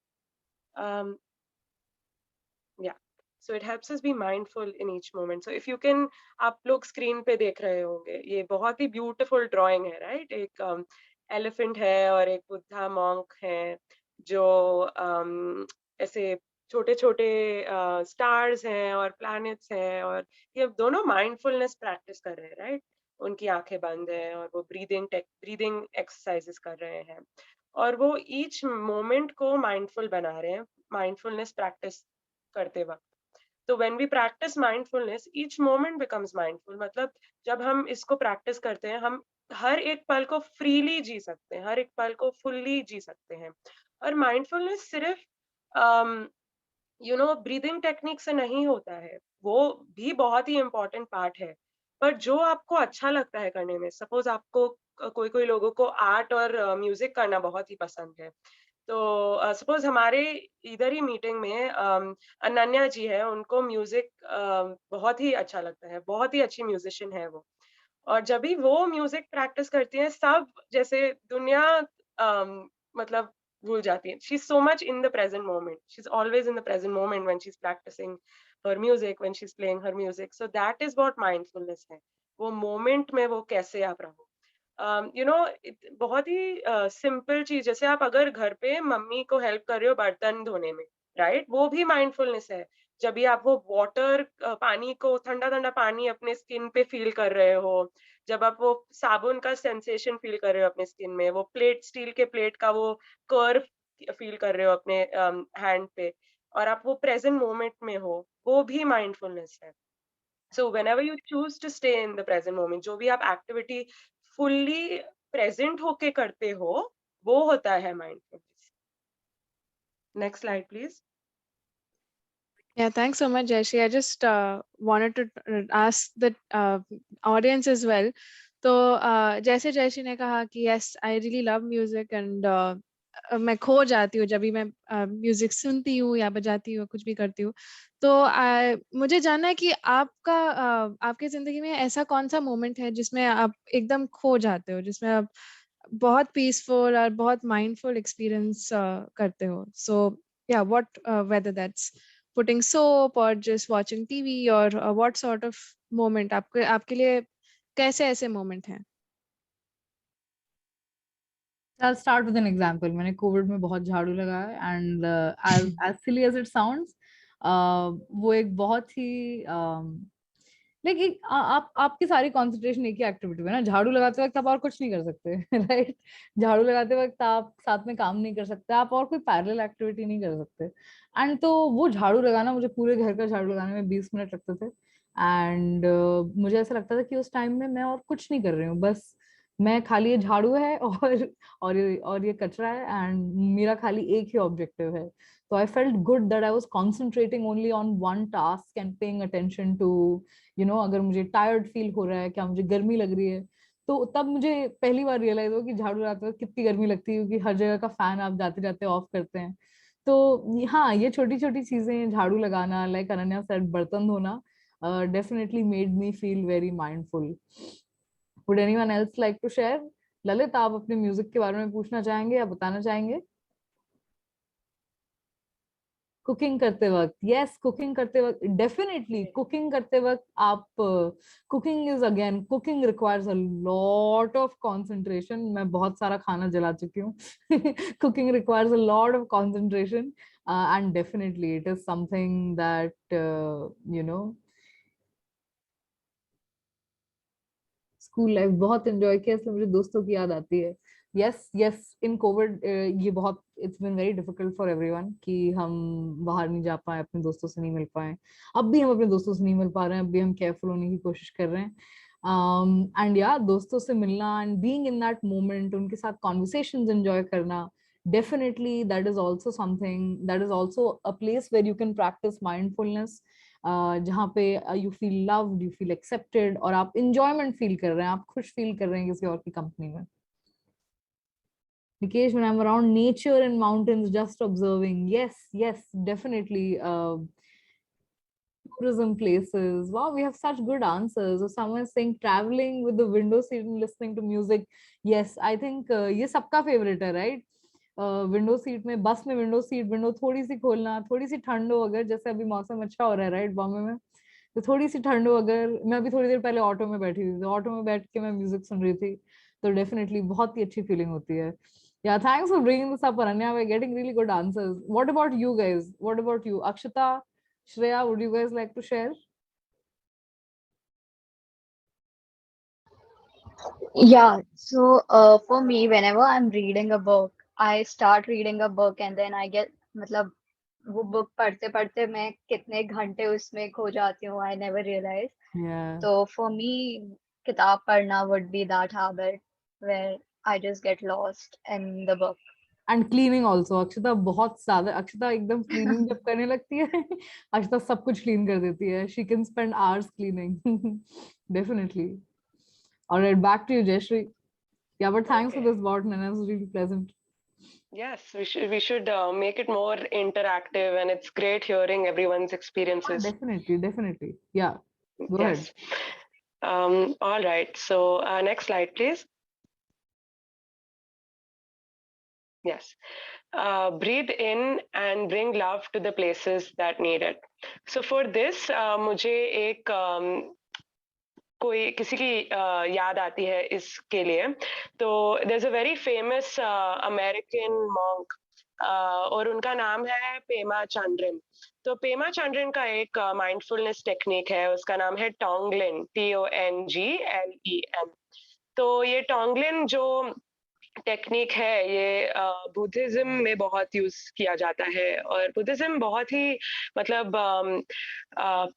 Yeah. So it helps us be mindful in each moment. So if you can, आप लोग screen पे देख रहे होंगे, ये बहुत ही beautiful drawing है, right? एक एलिफेंट है और एक बुद्धा मॉन्क है जो ऐसे छोटे छोटे स्टार्स हैं और प्लैनेट्स हैं, और ये दोनों माइंडफुलनेस प्रैक्टिस कर रहे हैं, राइट? उनकी आंखें बंद हैं और वो ब्रीदिंग एक्सरसाइजेस कर रहे हैं, और वो ईच मोमेंट को माइंडफुल बना रहे हैं माइंडफुलनेस प्रैक्टिस करते वक्त. तो when we practice mindfulness, each moment becomes mindful. मतलब जब हम इसको प्रैक्टिस करते हैं, हम हर एक पल को फ्रीली जी सकते हैं, हर एक पल को फुल्ली जी सकते हैं. और माइंडफुलनेस सिर्फ ब्रीदिंग टेक्निक से नहीं होता है, वो भी बहुत ही इम्पोर्टेंट पार्ट है. पर जो आपको अच्छा लगता है करने में, सपोज आपको कोई कोई लोगों को आर्ट और म्यूजिक करना बहुत ही पसंद है. तो सपोज हमारे इधर ही मीटिंग में अनन्या जी है, उनको म्यूजिक बहुत ही अच्छा लगता है, बहुत ही अच्छी म्यूजिशियन है वो. और जब भी वो म्यूजिक प्रैक्टिस करती है, सब जैसे दुनिया मतलब भूल जाती है. She is so much in the present moment, she is always in the present moment when she is practicing her music, when she is playing her music. So that is what mindfulness है, वो moment में वो कैसे आप रहो. बहुत ही simple चीज, जैसे आप अगर घर पे मम्मी को हेल्प कर रहे हो बर्तन धोने में, राइट, वो भी माइंडफुलनेस है। जब भी आप वो वाटर पानी को, ठंडा ठंडा पानी अपने स्किन पे फील कर रहे हो, जब आप वो साबुन का सेंसेशन फील कर रहे हो अपने स्किन में, वो प्लेट, स्टील के प्लेट का वो कर्व फील कर रहे हो अपने हैंड पे, और आप वो प्रेजेंट मोमेंट में हो, वो भी माइंडफुलनेस है। So whenever you choose to stay in the present moment, जो भी आप एक्टिविटी फुल्ली प्रेजेंट होके करते हो, वो होता है mindfulness. Next slide please. Yeah, thanks so much, Jayashree. I just wanted to ask the audience as well. तो जैसे जयश्री ने कहा कि yes, I really love music and मैं खो जाती हूँ जब भी मैं म्यूजिक सुनती हूँ या बजाती हूँ, कुछ भी करती हूँ। तो मुझे जानना है कि आपका आपकी जिंदगी में ऐसा कौन सा मोमेंट है जिसमें आप एकदम खो जाते हो, जिसमें आप बहुत पीसफुल और बहुत माइंडफुल एक्सपीरियंस करते हो। सो yeah, what whether that's putting soap or just watching TV or what sort of moment आपके लिए कैसे ऐसे मोमेंट हैं? I'll start with an example. मैंने कोविड में बहुत झाड़ू लगाया and as silly as it sounds, वो एक बहुत ही लेकिन आप आपकी सारी कंसंट्रेशन एक ही एक्टिविटी में ना, झाड़ू लगाते वक्त आप और कुछ नहीं कर सकते राइट। झाड़ू लगाते वक्त आप साथ में काम नहीं कर सकते, आप और कोई पैरेलल एक्टिविटी नहीं कर सकते। एंड तो वो झाड़ू लगाना, मुझे पूरे घर का झाड़ू लगाने में 20 मिनट लगते थे। एंड मुझे ऐसा लगता था कि उस टाइम में मैं और कुछ नहीं कर रही हूँ, बस मैं खाली ये झाड़ू है और ये कचरा है एंड मेरा खाली एक ही ऑब्जेक्टिव है। तो I felt good that I was concentrating only on one task and paying attention to अगर मुझे टायर्ड फील हो रहा है, क्या मुझे गर्मी लग रही है, तो तब मुझे पहली बार रियलाइज हो कि झाड़ू लगाते वक्त कितनी गर्मी लगती है, क्योंकि हर जगह का फैन आप जाते जाते ऑफ करते हैं। तो हाँ, ये छोटी छोटी चीजें, झाड़ू लगाना, लाइक अनन्या सेड, बर्तन धोना, definitely made me feel very mindful. Would anyone else like to share? Lalit, आप अपने म्यूजिक के बारे में पूछना चाहेंगे या बताना चाहेंगे? कुकिंग करते वक्त, यस, कुकिंग करते वक्त डेफिनेटली, कुकिंग करते वक्त आप, cooking is again, cooking requires a lot of concentration. मैं बहुत सारा खाना जला चुकी हूँ cooking requires a lot of concentration and definitely it is something that school life बहुत एंजॉय किया, इसलिए मुझे दोस्तों की याद आती है। यस यस, इन कोविड ये बहुत, it's been very difficult for everyone कि हम बाहर नहीं जा पाए, अपने दोस्तों से नहीं मिल पाए। अब भी हम अपने दोस्तों से नहीं मिल पा रहे हैं, अब भी हम केयरफुल होने की कोशिश कर रहे हैं। एंड या दोस्तों से मिलना and being in that moment, उनके साथ कॉन्वर्सेशंस एंजॉय करना, definitely that is also something, that is also a place where you can practice mindfulness, जहाँ पे you feel loved, you feel accepted, और आप इंजॉयमेंट फील कर रहे हैं, आप खुश फील कर रहे हैं किसी और की कंपनी में। Nikesh, when I'm around nature and mountains, just observing, yes, definitely. Tourism places, wow, we have such good answers. Or someone is saying traveling with the window seat and listening to music. Yes, I think ये सबका favourite है, right? Window seat में, बस में window seat, window थोड़ी सी खोलना, थोड़ी सी ठंड हो, अगर जैसे अभी मौसम अच्छा हो रहा है राइट बॉम्बे में, तो थोड़ी सी ठंड हो, अगर मैं अभी थोड़ी देर पहले ऑटो में बैठी थी, तो ऑटो में बैठ के मैं म्यूजिक सुन रही थी, तो डेफिनेटली बहुत ही अच्छी फीलिंग होती है। Yeah, thanks for bringing this up, Ananya. We're getting really good answers. What about you guys? What about you? Akshita, Shreya, would you guys like to share? Yeah, so for me, whenever I'm reading a book, I start reading a book and then I get, मतलब वो book पढ़ते पढ़ते मैं कितने घंटे उसमें खो जाती हूँ, I never realize. Yeah. So for me, किताब पढ़ना would be that habit where I just get lost in the book. And cleaning also. अक्षता बहुत ज्यादा, अक्षता एकदम क्लीनिंग जब करने लगती है अक्षता सब कुछ क्लीन कर देती है. She can spend hours cleaning. Definitely. All right, back to you, Jayashree. Yeah, but thanks for this about Nana. It was really pleasant. Yes, we should make it more interactive, and it's great hearing everyone's experiences. Definitely. Yeah, go Yes. ahead. All right. So next slide, please. Yes. Breathe in and bring love to the places that need it. So for this, मुझे एक कोई किसी की याद आती है इसके लिए. तो there's a very famous American monk और उनका नाम है पेमा चंद्रन। तो पेमा चंद्रन का एक माइंडफुलनेस टेक्निक है, उसका नाम है टोंगलिन, TONGLEN। तो ये टोंगलिन जो टेक्निक है ये बुद्धिज्म में बहुत यूज किया जाता है, और बुद्धिज्म बहुत ही मतलब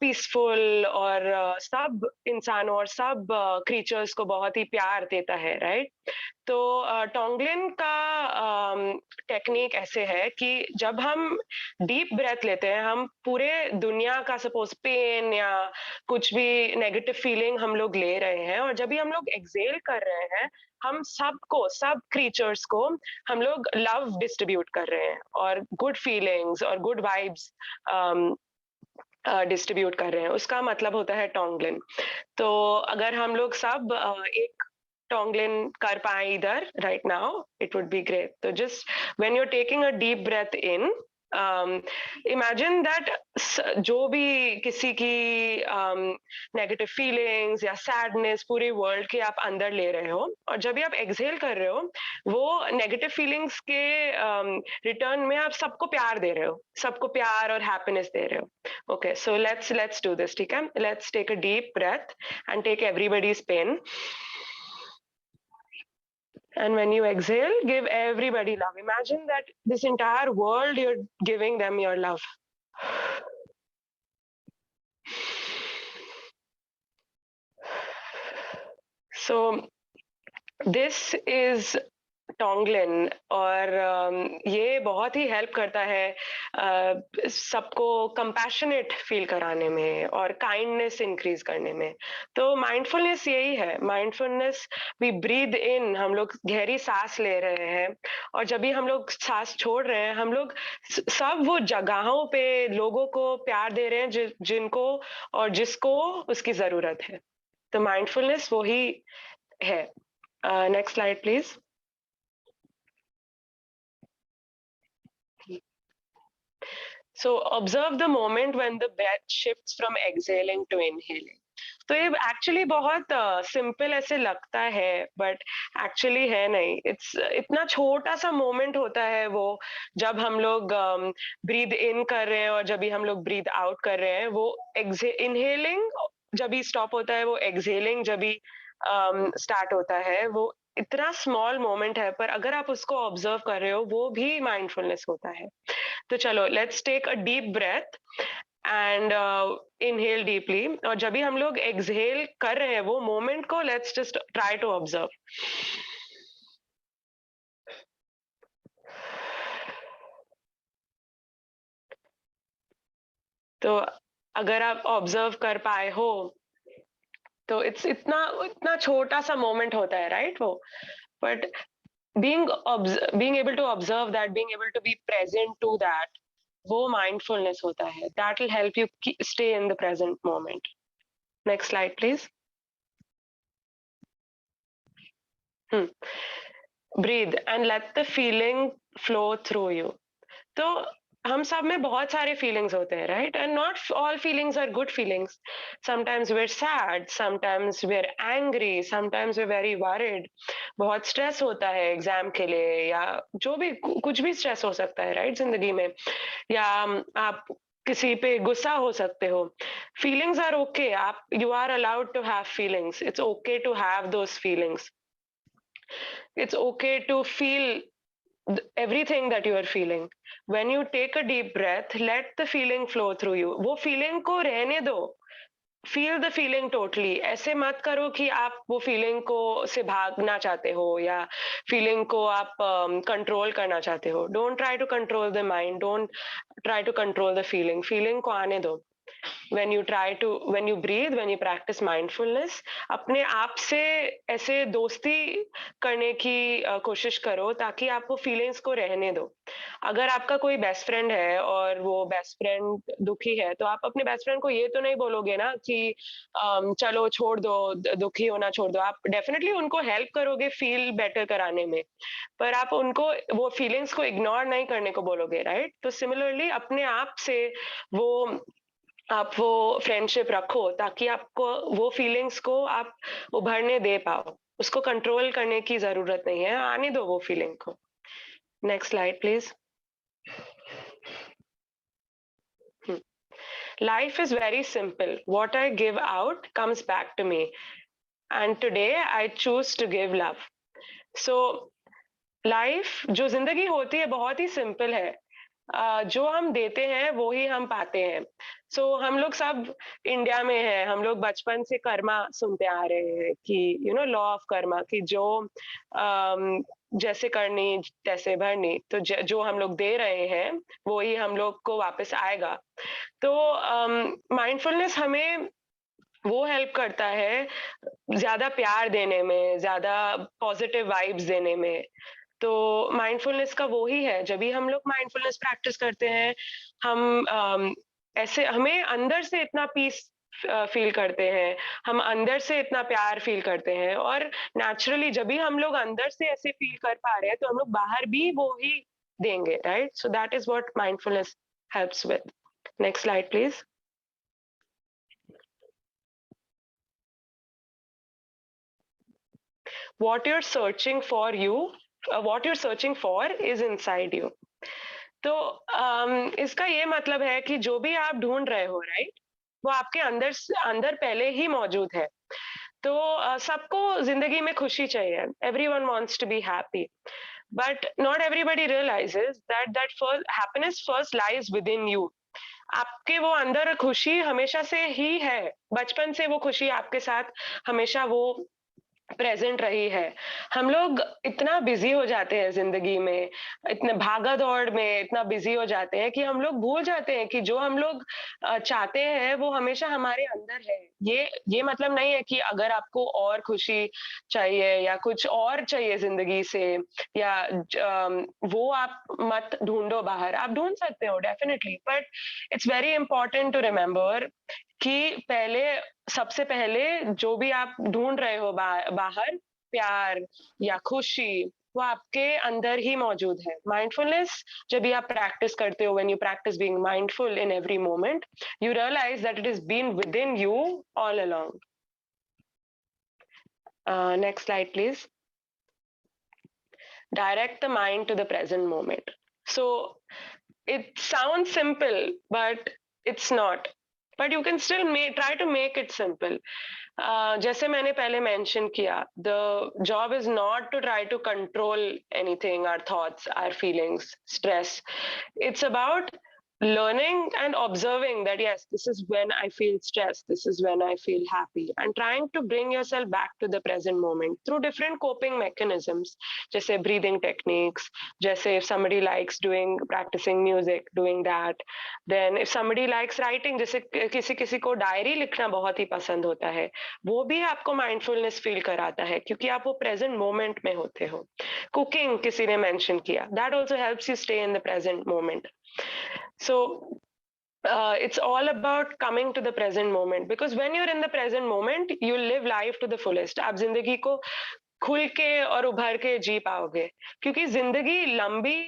पीसफुल और सब इंसानों और सब क्रीचर्स को बहुत ही प्यार देता है, राइट। तो टोंगलिन का टेक्निक ऐसे है कि जब हम डीप ब्रेथ लेते हैं, हम पूरे दुनिया का सपोज पेन या कुछ भी नेगेटिव फीलिंग हम लोग ले रहे हैं, और जब भी हम लोग एक्सेल कर रहे हैं, हम सबको, सब क्रीचर्स को हम लोग लव डिस्ट्रीब्यूट कर रहे हैं और गुड फीलिंग्स और गुड वाइब्स डिस्ट्रीब्यूट कर रहे हैं। उसका मतलब होता है टोंगलिन। तो अगर हम लोग सब एक टोंगलिन कर पाए इधर right now, it would be great. तो just when you are taking a deep breath in, imagine that जो भी किसी की नेगेटिव फीलिंग्स या सैडनेस पूरी वर्ल्ड के आप अंदर ले रहे हो, और जब भी आप एक्सहेल कर रहे हो, वो नेगेटिव फीलिंग्स के रिटर्न में आप सबको प्यार दे रहे हो, सबको प्यार और हैप्पीनेस दे रहे हो। Okay, so let's do this, ठीक है। Let's take a deep breath and take everybody's pain. And when you exhale, give everybody love. Imagine that this entire world, you're giving them your love. So this is Tonglin, और ये बहुत ही help करता है सबको compassionate feel कराने में और kindness increase करने में। तो माइंडफुलनेस यही है। माइंडफुलनेस, वी ब्रीद इन, हम लोग गहरी सांस ले रहे हैं, और जब भी हम लोग सांस छोड़ रहे हैं, हम लोग सब वो जगहों पे लोगों को प्यार दे रहे हैं जिनको और जिसको उसकी जरूरत है। तो माइंडफुलनेस वो ही है। Next slide please. So observe the moment when the breath shifts from exhaling to inhaling. तो ये एक्चुअली बहुत सिंपल ऐसे लगता है, बट एक्चुअली है नहीं। इतना छोटा सा मोमेंट होता है वो, जब हम लोग ब्रीद इन कर रहे हैं और जब भी हम लोग ब्रीद आउट कर रहे हैं। वो इनहेलिंग जब भी स्टॉप होता है, वो एक्सहेलिंग जब भी स्टार्ट होता है, वो इतना स्मॉल मोमेंट है, पर अगर आप उसको ऑब्जर्व कर रहे हो, वो भी माइंडफुलनेस होता है। तो चलो, let's take a deep breath and inhale deeply, और जब भी हम लोग एक्सहेल कर रहे हैं वो मोमेंट को let's just try to observe. तो अगर आप ऑब्जर्व कर पाए हो तो इतना छोटा सा मोमेंट होता है, राइट वो, but being able to observe that, being able to be present to that, वो mindfulness होता है। That will help you stay in the present moment. Next slide please. Breathe and let the feeling flow through you. तो हम सब में बहुत सारे feelings होते हैं, right, and not all feelings are good feelings. Sometimes we are sad, sometimes we are angry, sometimes we are very worried. बहुत stress होता है एग्जाम के लिए, या जो भी कुछ भी स्ट्रेस हो सकता है, राइट, जिंदगी में, या आप किसी पे गुस्सा हो सकते हो। फीलिंग्स आर ओके, आप you are allowed to have feelings. It's okay to have those feelings. It's okay to feel everything that you are feeling. When you take a deep breath, let the feeling flow through you. वो feeling को रहने दो, feel the feeling totally. ऐसे मत करो कि आप वो feeling को से भागना चाहते हो या feeling को आप control करना चाहते हो. Don't try to control the mind. Don't try to control the feeling. Feeling को आने दो. when you breathe, when you practice mindfulness, अपने आप से ऐसे दोस्ती करने की कोशिश करो ताकि आप वो फीलिंग्स को रहने दो। अगर आपका कोई बेस्ट फ्रेंड है और वो बेस्ट फ्रेंड दुखी है, तो आप अपने बेस्ट फ्रेंड को ये तो नहीं बोलोगे ना कि चलो छोड़ दो, दुखी होना छोड़ दो। आप डेफिनेटली उनको हेल्प करोगे फील बेटर कराने में, पर आप उनको वो फीलिंग्स को इग्नोर नहीं करने को बोलोगे, राइट। तो सिमिलरली अपने आप से आप वो फ्रेंडशिप रखो ताकि आपको वो फीलिंग्स को आप उभरने दे पाओ। उसको कंट्रोल करने की जरूरत नहीं है, आने दो वो फीलिंग को। Next slide please. Life is very simple. What I give out comes back to me. And today I choose to give love. So life जो जिंदगी होती है बहुत ही सिंपल है. जो हम देते हैं वो ही हम पाते हैं. सो हम लोग सब इंडिया में हैं, हम लोग बचपन से कर्मा सुनते आ रहे हैं कि you know law of Karma, कि जो जैसे करनी तैसे भरनी. तो जो हम लोग दे रहे हैं वो ही हम लोग को वापस आएगा. तो माइंडफुलनेस हमें वो हेल्प करता है ज्यादा प्यार देने में, ज्यादा पॉजिटिव वाइब्स देने में. तो माइंडफुलनेस का वो ही है. जब भी हम लोग माइंडफुलनेस प्रैक्टिस करते हैं, हम ऐसे हमें अंदर से इतना पीस फील करते हैं, हम अंदर से इतना प्यार फील करते हैं. और नेचुरली जब भी हम लोग अंदर से ऐसे फील कर पा रहे हैं तो हम लोग बाहर भी वो ही देंगे, right? So that is what mindfulness helps with. Next slide please. What you're searching for what you're searching for is inside you. तो इसका ये मतलब है कि जो भी आप ढूंढ रहे हो, राइट, वो आपके अंदर पहले ही मौजूद है. तो सबको जिंदगी में खुशी चाहिए. Everyone wants to be happy, but not everybody realizes that first happiness first lies within you. आपके वो अंदर खुशी हमेशा से ही है. बचपन से वो खुशी आपके साथ हमेशा वो प्रेजेंट रही है. हम लोग इतना बिजी हो जाते हैं जिंदगी में, इतने भागा दौड़ में इतना बिजी हो जाते हैं कि हम लोग भूल जाते हैं कि जो हम लोग चाहते हैं वो हमेशा हमारे अंदर है. ये मतलब नहीं है कि अगर आपको और खुशी चाहिए या कुछ और चाहिए जिंदगी से, या वो आप मत ढूंढो बाहर. आप ढूंढ सकते हो definitely, but it's very important to remember कि सबसे पहले जो भी आप ढूंढ रहे हो बाहर, प्यार या खुशी, वो आपके अंदर ही मौजूद है. माइंडफुलनेस जब भी आप प्रैक्टिस करते हो, when you practice being mindful in every moment, you realize that it is been within you all along. Next slide please. Direct the mind to the present moment. So it sounds simple, but it's not. But you can still try to make it simple. जैसे मैंने पहले mention किया, the job is not to try to control anything, our thoughts, our feelings, stress. It's about learning and observing that yes, this is when I feel stressed, this is when I feel happy, and trying to bring yourself back to the present moment through different coping mechanisms, जैसे breathing techniques, जैसे if somebody likes practicing music, doing that. Then if somebody likes writing, जैसे किसी को diary लिखना बहुत ही पसंद होता है, वो भी आपको mindfulness feel कराता है क्योंकि आप वो present moment में होते हो. Cooking किसी ने mention किया, that also helps you stay in the present moment. So it's all about coming to the present moment, because when you're in the present moment, you live life to the fullest. आप जिंदगी को खुल के और उभर के जी पाओगे, क्योंकि जिंदगी लंबी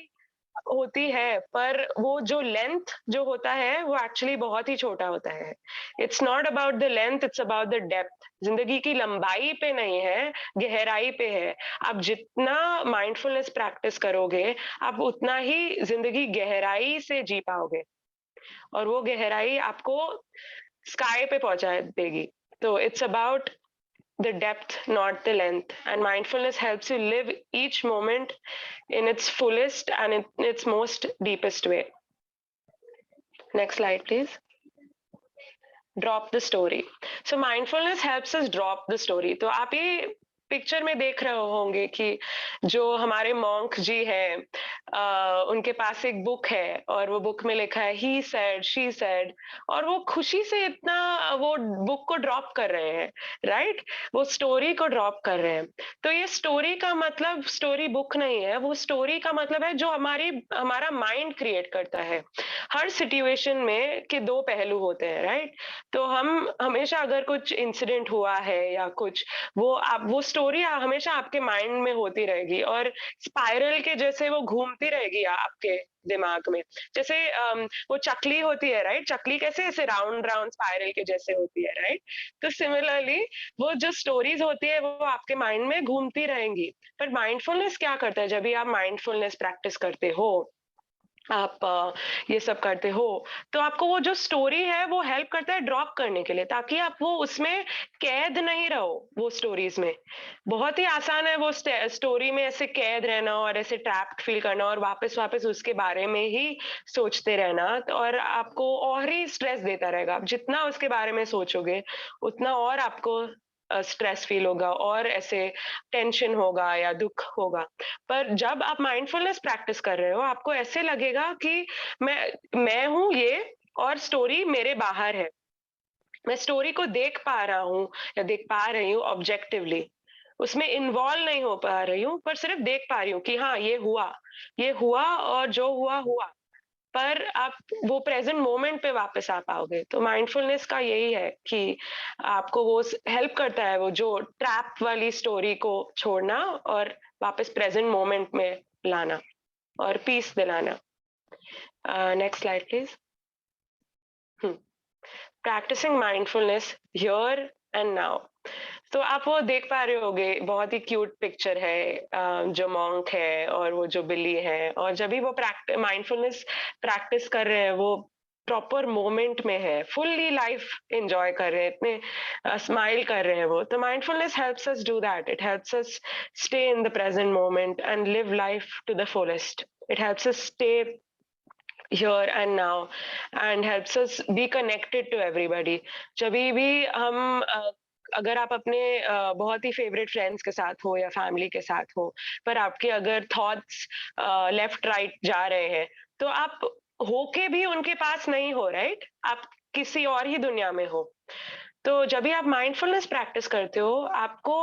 होती है पर वो जो लेंथ जो होता है वो एक्चुअली बहुत ही छोटा होता है. It's not about the length, it's about the depth. जिंदगी की लंबाई पे नहीं है, गहराई पे है. आप जितना माइंडफुलनेस प्रैक्टिस करोगे, आप उतना ही जिंदगी गहराई से जी पाओगे, और वो गहराई आपको स्काई पे पहुंचा देगी. तो it's about the depth, not the length. And mindfulness helps you live each moment in its fullest and in its most deepest way. Next slide, please. Drop the story. So mindfulness helps us drop the story. तो आप ये picture में देख रहे होंगे कि जो हमारे मॉन्क जी हैं, उनके पास एक बुक है और वो बुक में लिखा है he said, she said, और वो खुशी से इतना वो बुक को ड्रॉप कर रहे हैं, राइट? वो स्टोरी को ड्रॉप कर रहे हैं. तो ये स्टोरी का मतलब स्टोरी बुक नहीं है, वो स्टोरी का मतलब है जो हमारा माइंड क्रिएट करता है. हर सिचुएशन में के दो पहलू होते हैं, राइट? तो हम हमेशा अगर कुछ इंसिडेंट हुआ है या कुछ, वो स्टोरी हमेशा आपके माइंड में होती रहेगी और स्पाइरल के जैसे वो घूमती रहेगी आपके दिमाग में. जैसे वो चकली होती है, राइट? चकली कैसे ऐसे राउंड राउंड स्पाइरल के जैसे होती है, राइट? तो सिमिलरली वो जो स्टोरीज होती है वो आपके माइंड में घूमती रहेंगी. पर माइंडफुलनेस क्या करता है? जब भी आप माइंडफुलनेस प्रैक्टिस करते हो आप ये सब करते हो, तो आपको वो जो स्टोरी है वो हेल्प करता है ड्रॉप करने के लिए, ताकि आप वो उसमें कैद नहीं रहो। वो स्टोरीज में बहुत ही आसान है वो स्टोरी में ऐसे कैद रहना और ऐसे ट्रैप्ड फील करना और वापस वापस उसके बारे में ही सोचते रहना, और आपको और ही स्ट्रेस देता रहेगा। आप जितना उसके बारे में सोचोगे उतना और आपको स्ट्रेस फील होगा और ऐसे टेंशन होगा या दुख होगा। पर जब आप माइंडफुलनेस प्रैक्टिस कर रहे हो, आपको ऐसे लगेगा कि मैं हूँ ये, और स्टोरी मेरे बाहर है। मैं स्टोरी को देख पा रहा हूँ या देख पा रही हूँ ऑब्जेक्टिवली, उसमें इन्वॉल्व नहीं हो पा रही हूँ, पर सिर्फ देख पा रही हूँ कि हाँ ये हुआ और जो हुआ हुआ। पर आप वो प्रेजेंट मोमेंट पे वापस आ पाओगे। तो माइंडफुलनेस का यही है कि आपको वो हेल्प करता है, वो जो ट्रैप वाली स्टोरी को छोड़ना और वापस प्रेजेंट मोमेंट में लाना और पीस दिलाना। Next slide please. Practicing mindfulness here and now. तो आप वो देख पा रहे होगे, बहुत ही क्यूट पिक्चर है, जो मॉन्क है और वो जो बिल्ली है, और जब भी वो माइंडफुलनेस प्रैक्टिस कर रहे हैं वो प्रॉपर मोमेंट में है, फुल्ली लाइफ एंजॉय कर रहे हैं, इतने स्माइल कर रहे हैं वो। तो mindfulness helps us do that. It helps us stay in the present moment and live life to the fullest. It helps us stay here and now and helps us be connected to everybody. जब भी हम अगर आप अपने बहुत ही favourite friends के साथ हो या फैमिली के साथ हो, पर आपके अगर थॉट्स लेफ्ट राइट जा रहे हैं, तो आप होके भी उनके पास नहीं हो, राइट? आप किसी और ही दुनिया में हो। तो जब भी आप माइंडफुलनेस प्रैक्टिस करते हो, आपको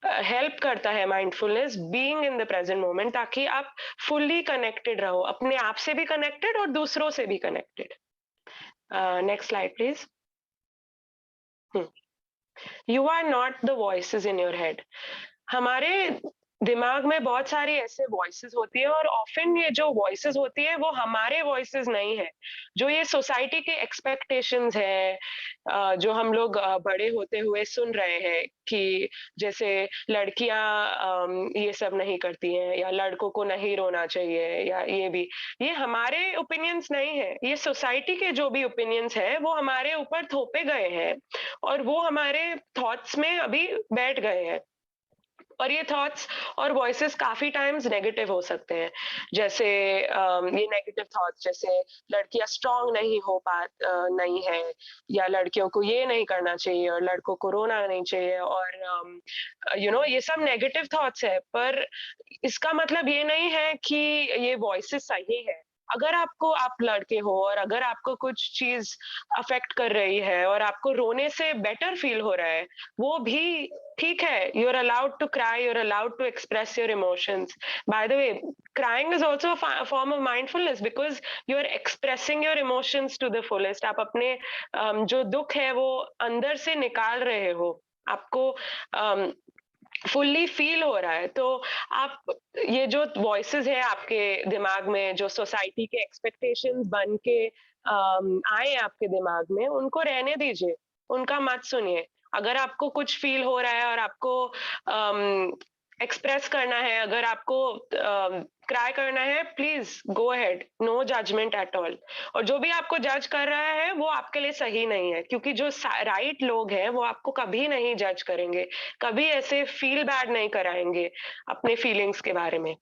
हेल्प करता है mindfulness being in the present moment, ताकि आप फुल्ली कनेक्टेड रहो, अपने आप से भी कनेक्टेड और दूसरों से भी connected. Next slide please. You are not the voices in your head. हमारे दिमाग में बहुत सारी ऐसे वॉइसेस होती है, और ऑफन ये जो वॉइसेस होती है वो हमारे वॉइसेस नहीं है। जो ये सोसाइटी के एक्सपेक्टेशंस है, जो हम लोग बड़े होते हुए सुन रहे हैं कि जैसे लड़कियां ये सब नहीं करती हैं, या लड़कों को नहीं रोना चाहिए, या ये हमारे ओपिनियंस नहीं है। ये सोसाइटी के जो भी ओपिनियंस है वो हमारे ऊपर थोपे गए हैं, और वो हमारे थॉट्स में अभी बैठ गए हैं। और ये थॉट्स और वॉइसेस काफी टाइम्स नेगेटिव हो सकते हैं। जैसे ये नेगेटिव थॉट्स जैसे लड़कियां स्ट्रांग नहीं है, या लड़कियों को ये नहीं करना चाहिए, और लड़कों को रोना नहीं चाहिए, और ये सब नेगेटिव थॉट्स है। पर इसका मतलब ये नहीं है कि ये वॉइसेस सही है। अगर आप लड़के हो और अगर आपको कुछ चीज अफेक्ट कर रही है और आपको रोने से बेटर फील हो रहा है, वो भी ठीक है। You are allowed to cry, you are allowed to express your emotions. By the way, crying is also form of mindfulness, because you are expressing your emotions to the fullest. आप अपने जो दुख है वो अंदर से निकाल रहे हो, आपको फुल्ली फील हो रहा है। तो आप ये जो वॉइसेस है आपके दिमाग में, जो सोसाइटी के एक्सपेक्टेशंस बन के आए आपके दिमाग में, उनको रहने दीजिए, उनका मत सुनिए। अगर आपको कुछ फील हो रहा है और आपको एक्सप्रेस करना है, अगर आपको क्राई करना है, please go ahead, no judgment at all. और जो भी आपको जज कर रहा है वो आपके लिए सही नहीं है, क्योंकि जो राइट लोग हैं वो आपको कभी नहीं जज करेंगे, कभी ऐसे फील बैड नहीं कराएंगे अपने फीलिंग्स के बारे में।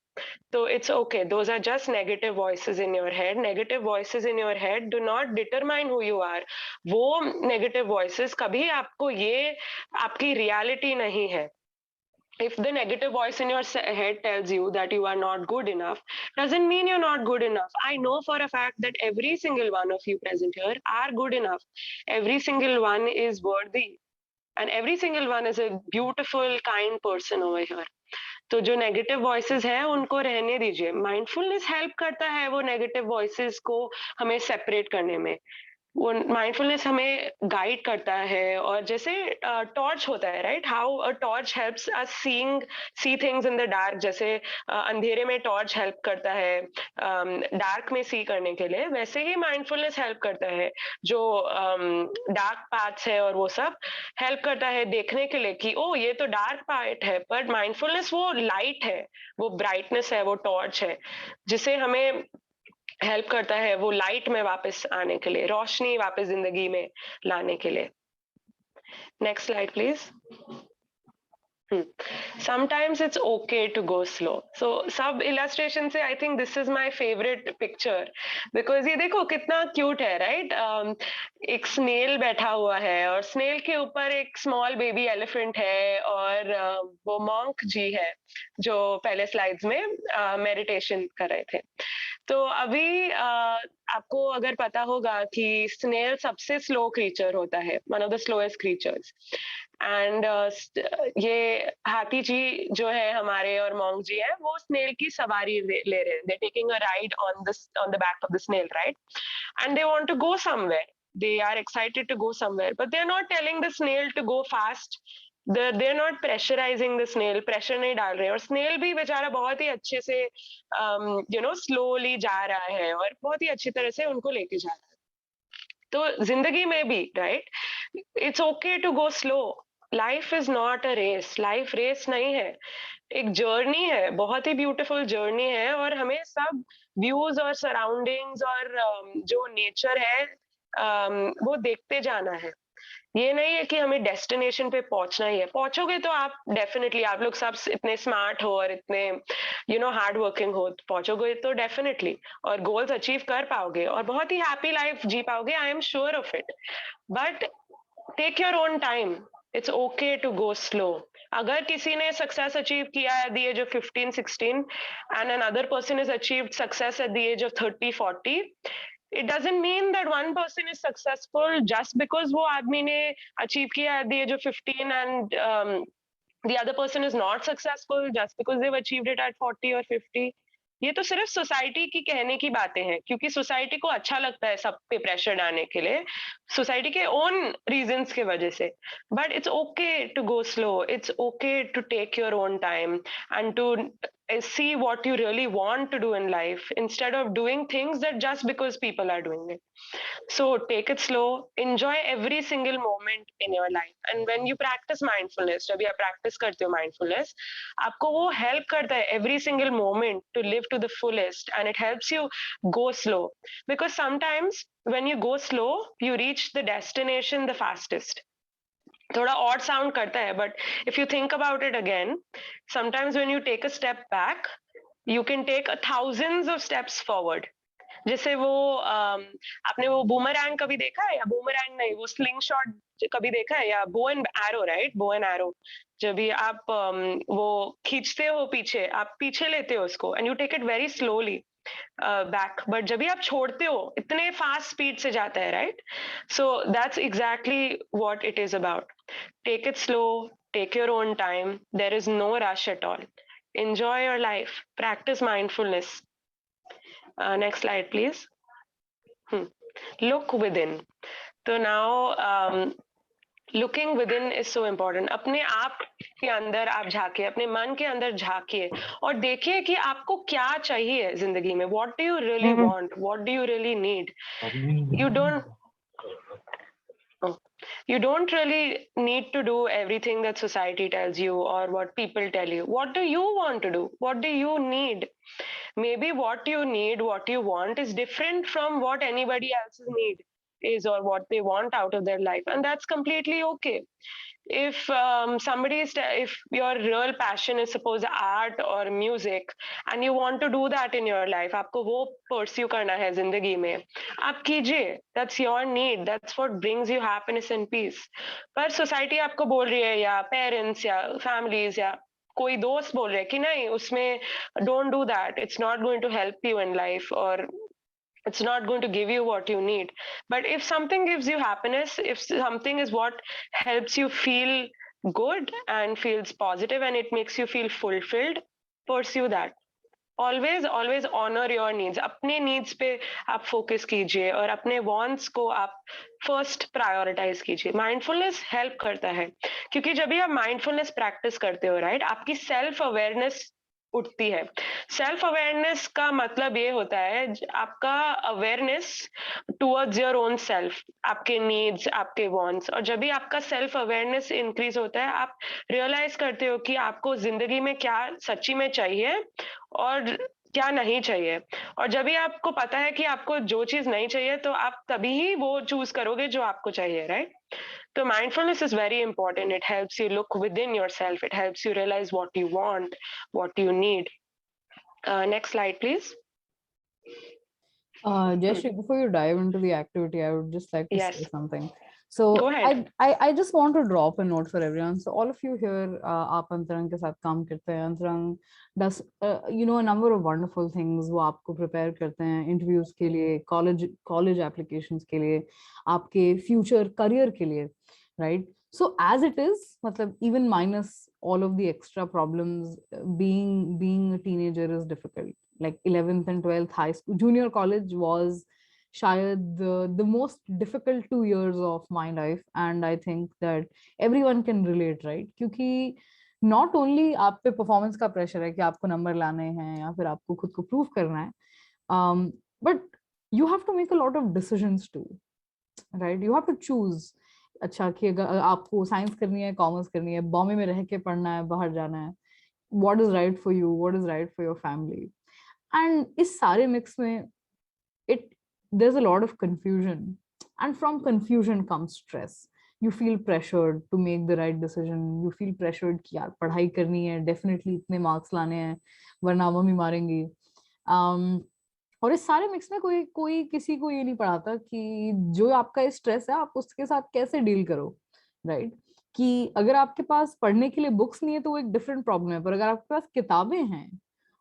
तो it's okay, those are just negative voices in your head. Negative voices in your head do not determine who you are. वो negative voices कभी आपको ये आपकी reality नहीं है। If the negative voice in your head tells you that you are not good enough, doesn't mean you're not good enough. I know for a fact that every single one of you present here are good enough. Every single one is worthy, and every single one is a beautiful, kind person over here. तो जो negative voices हैं उनको रहने दीजिए। Mindfulness help करता है वो negative voices को हमें सेपरेट करने में। वो माइंडफुलनेस हमें गाइड करता है, और जैसे टॉर्च होता है, right? How a torch helps us see things in the dark. जैसे अंधेरे में टॉर्च हेल्प करता है डार्क में सी करने के लिए, वैसे ही माइंडफुलनेस हेल्प करता है जो डार्क पाथ्स है और वो सब हेल्प करता है देखने के लिए कि ओ ये तो डार्क पार्ट है, पर माइंडफुलनेस वो लाइट है, वो ब्राइटनेस है, वो टॉर्च है, जिसे हमें हेल्प करता है वो लाइट में वापस आने के लिए, रोशनी वापस जिंदगी में लाने के लिए। Next slide please. Sometimes it's okay to go slow. So सब illustration से I think this is my favorite picture because ये देखो कितना cute है, right? एक snail बैठा हुआ है और snail के ऊपर एक small baby elephant है और वो monk जी है जो पहले slides में meditation कर रहे थे। तो अभी आपको अगर पता होगा कि स्नेल सबसे स्लो क्रीचर होता है, one of the slowest creatures, and ये हाथी जी जो है हमारे और मॉन्क जी है वो स्नेल की सवारी ले रहे हैं, they taking a ride on the back of the snail, right, and they want to go somewhere, they are excited to go somewhere, but they are not telling the snail to go fast. They're not pressurizing the snail, pressure नहीं डाल रहे, और snail भी बेचारा बहुत ही अच्छे से slowly जा रहा है और बहुत ही अच्छी तरह से उनको लेके जा रहा है। तो जिंदगी में भी, right, it's okay to go slow. Life is not a race. Life race नहीं है, एक जर्नी है, बहुत ही ब्यूटीफुल जर्नी है, और हमें सब व्यूज और सराउंडिंग्स और जो नेचर है वो देखते जाना है। ये नहीं है कि हमें डेस्टिनेशन पे पहुंचना ही है। पहुंचोगे तो आप डेफिनेटली, आप लोग सब इतने स्मार्ट हो और इतने हार्ड वर्किंग हो, पहुंचोगे तो डेफिनेटली और गोल्स अचीव कर पाओगे और बहुत ही हैप्पी लाइफ जी पाओगे, I am sure of it. But take your own time, it's okay to go slow. अगर किसी ने सक्सेस अचीव किया at the age of 15-16 and another person is achieved success at the age of 30-40, it doesn't mean that one person is successful just because वो आदमी ने achieve किया at the age of 15 and the other person is not successful just because they've achieved it at 40 or 50. ये तो सिर्फ society की कहने की बातें हैं, क्योंकि सोसाइटी को अच्छा लगता है सब पे प्रेशर डालने के लिए, सोसाइटी के ओन रीजंस के वजह से। But it's okay to go slow, it's okay to take your own time and to see what you really want to do in life instead of doing things that just because people are doing it. So take it slow, enjoy every single moment in your life, and when you practice mindfulness, जब आप practice करते हो mindfulness, आपको वो help करता है every single moment to live to the fullest, and it helps you go slow, because sometimes when you go slow you reach the destination the fastest. थोड़ा odd sound करता है, but if you think about it again, sometimes when you take a step back you can take 1000s of steps forward. जैसे वो आपने वो boomerang कभी देखा है, या बूमरैंग नहीं, वो स्लिंग शॉट कभी देखा है, या bow and arrow, right, bow and arrow, जब भी आप वो खींचते हो पीछे, आप पीछे लेते हो उसको and you take it very slowly back, but जब भी आप छोड़ते हो इतने फास्ट स्पीड से जाता है, right? So that's exactly what it is about. Take it slow, take your own time, there is no rush at all, enjoy your life, practice mindfulness. Next slide please. Look within. So now looking within is so important. अपने आप के अंदर आप झांकिए, अपने मन के अंदर झांकिए और देखिए कि आपको क्या चाहिए जिंदगी में. What do you really want? What do you really need? You don't really need to do everything that society tells you or what people tell you. What do you want to do? What do you need? Maybe what you need, what you want is different from what anybody else's need is or what they want out of their life, and that's completely okay. If if your real passion is suppose art or music and you want to do that in your life, आपको वो pursue करना है जिंदगी में, आप कीजिए, that's your need, that's what brings you happiness and peace. पर society आपको बोल रही है, या parents या families या कोई दोस्त बोल रहे हैं कि नहीं, उसमें don't do that, it's not going to help you in life, or it's not going to give you what you need. But if something gives you happiness, if something is what helps you feel good and feels positive and it makes you feel fulfilled, pursue that. Always honor your needs. अपने needs पे आप focus कीजिए और अपने wants को आप first prioritize कीजिए. Mindfulness help करता है, क्योंकि जब भी आप mindfulness practice करते हो, right, आपकी self awareness उठती है. सेल्फ अवेयरनेस का मतलब ये होता है आपका awareness towards your own self, आपके नीड्स, आपके वांट्स, और जब भी आपका सेल्फ अवेयरनेस इंक्रीज होता है, आप रियलाइज करते हो कि आपको जिंदगी में क्या सच्ची में चाहिए, और क्या नहीं चाहिए, और जब भी आपको पता है कि आपको जो चीज नहीं चाहिए तो आप तभी ही वो चूज करोगे जो आपको चाहिए, राइट? तो mindfulness is very important. It helps you look within yourself. It helps you realize what you want, what you need. Next slide, please. Jayashree, before you dive into the activity, I would just like to Yes. say something. So Go ahead. I just want to drop a note for everyone. So all of you here, आप अंतरंग के साथ काम करते हैं. अंतरंग does a number of wonderful things. वो आपको prepare करते हैं interviews के लिए, college applications के लिए, आपके future career के लिए, right? So as it is, मतलब even minus all of the extra problems, being a teenager is difficult. Like 11th and 12th high school, junior college was shayad the most difficult 2 years of my life, and I think that everyone can relate, right? क्योंकि not only आप पे performance का pressure है कि आपको number लाने हैं या फिर आपको खुद को prove करना है, but you have to make a lot of decisions too, right? You have to choose. अच्छा कि अगर आपको साइंस करनी है, कॉमर्स करनी है, बॉम्बे में रह के पढ़ना है, बाहर जाना है, what is right for you, what is right for your family. And इस सारे मिक्स में there's a lot of confusion, and from confusion comes stress. You feel pressured to make the right decision. You feel pressured कि यार पढ़ाई करनी है, definitely इतने marks लाने हैं वरना मम्मी मारेंगी. और इस सारे मिक्स में कोई किसी को ये नहीं पढ़ाता कि जो आपका स्ट्रेस है आप उसके साथ कैसे डील करो, राइट? कि अगर आपके पास पढ़ने के लिए बुक्स नहीं है तो वो एक डिफरेंट प्रॉब्लम है, पर अगर आपके पास किताबें हैं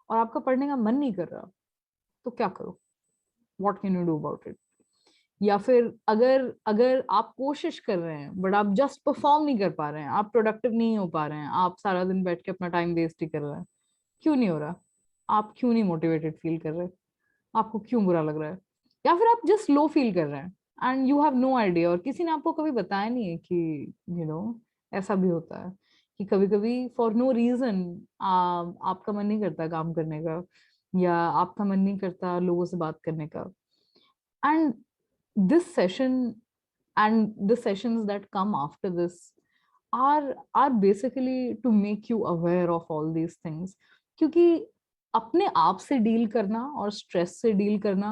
और आपका पढ़ने का मन नहीं कर रहा तो क्या करो? What can you do about it? या फिर अगर आप कोशिश कर रहे हैं बट आप जस्ट परफॉर्म नहीं कर पा रहे हैं, आप प्रोडक्टिव नहीं हो पा रहे हैं, आप सारा दिन बैठ के अपना टाइम वेस्ट ही कर रहे हैं, क्यों नहीं हो रहा? आप क्यों नहीं मोटिवेटेड फील कर रहे? आपको क्यों बुरा लग रहा है? या फिर आप जस्ट लो फील कर रहे हैं and you have no idea, और किसी ने आपको कभी बताया नहीं है कि ऐसा भी होता है कि कभी कभी फॉर नो रीजन आपका मन नहीं करता काम करने का, या आपका मन नहीं करता लोगों से बात करने का. And this session and the sessions that come after this are basically to make you aware of all these things. क्योंकि अपने आप से डील करना और स्ट्रेस से डील करना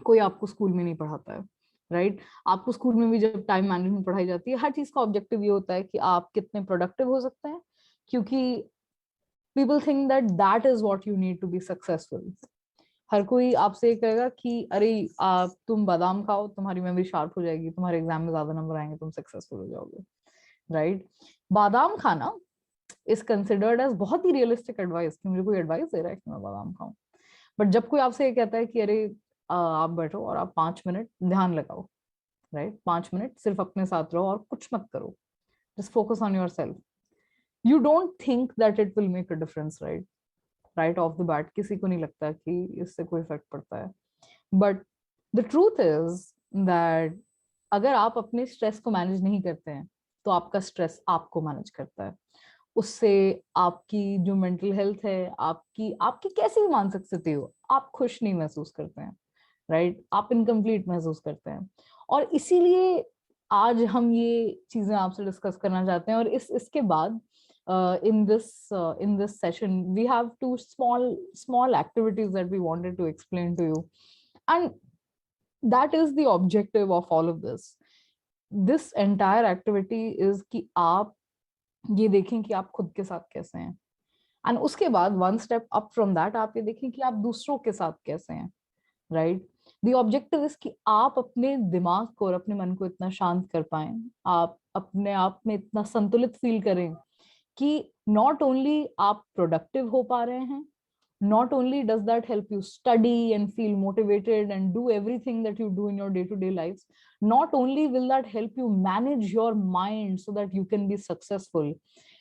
कोई आपको स्कूल में नहीं पढ़ाता है, राइट? आपको स्कूल में भी जब टाइम मैनेजमेंट पढ़ाई जाती है, हर चीज का ऑब्जेक्टिव ये होता है कि आप कितने प्रोडक्टिव हो सकते हैं, क्योंकि people think that that is what you need to be successful. हर कोई आपसे कहेगा कि अरे तुम बादाम खाओ, तुम्हारी मेमोरी शार्प हो जाएगी, तुम्हारे एग्जाम में ज्यादा नंबर आएंगे, तुम सक्सेसफुल हो जाओगे, राइट? बादाम खाना इज कंसिडर्ड एज बहुत ही रियलिस्टिक एडवाइस कि मुझे कोई एडवाइस दे रहा है कि मैं बादाम खाऊं. बट जब कोई आपसे ये कहता है कि अरे आप बैठो और आप 5 मिनट ध्यान लगाओ, राइट? 5 मिनट सिर्फ अपने साथ रहो और कुछ मत करो, just focus on your self. You don't think that it will make a difference, right? Right off the bat, किसी को नहीं लगता कि इससे कोई इफेक्ट पड़ता है. But the truth is that अगर आप अपने स्ट्रेस को मैनेज नहीं करते हैं तो आपका स्ट्रेस आपको मैनेज करता है. उससे आपकी जो मेंटल हेल्थ है, आपकी कैसी भी मानसिक स्थिति हो, आप खुश नहीं महसूस करते हैं, राइट? आप इनकम्प्लीट महसूस करते हैं. और इसीलिए आज हम ये चीजें आपसे डिस्कस करना चाहते हैं. और इसके बाद in this session we have 2 small activities that we wanted to explain to you, and that is the objective of all of this. This entire activity is कि आप ये देखें कि आप खुद के साथ कैसे हैं, and उसके बाद 1 step up from that आप ये देखें कि आप दूसरों के साथ कैसे हैं, right? The objective is कि आप अपने दिमाग को और अपने मन को इतना शांत कर पाएं, आप अपने आप में इतना संतुलित फील करें कि not only आप productive हो पा रहे हैं, not only does that help you study and feel motivated and do everything that you do in your day-to-day lives, not only will that help you manage your mind so that you can be successful,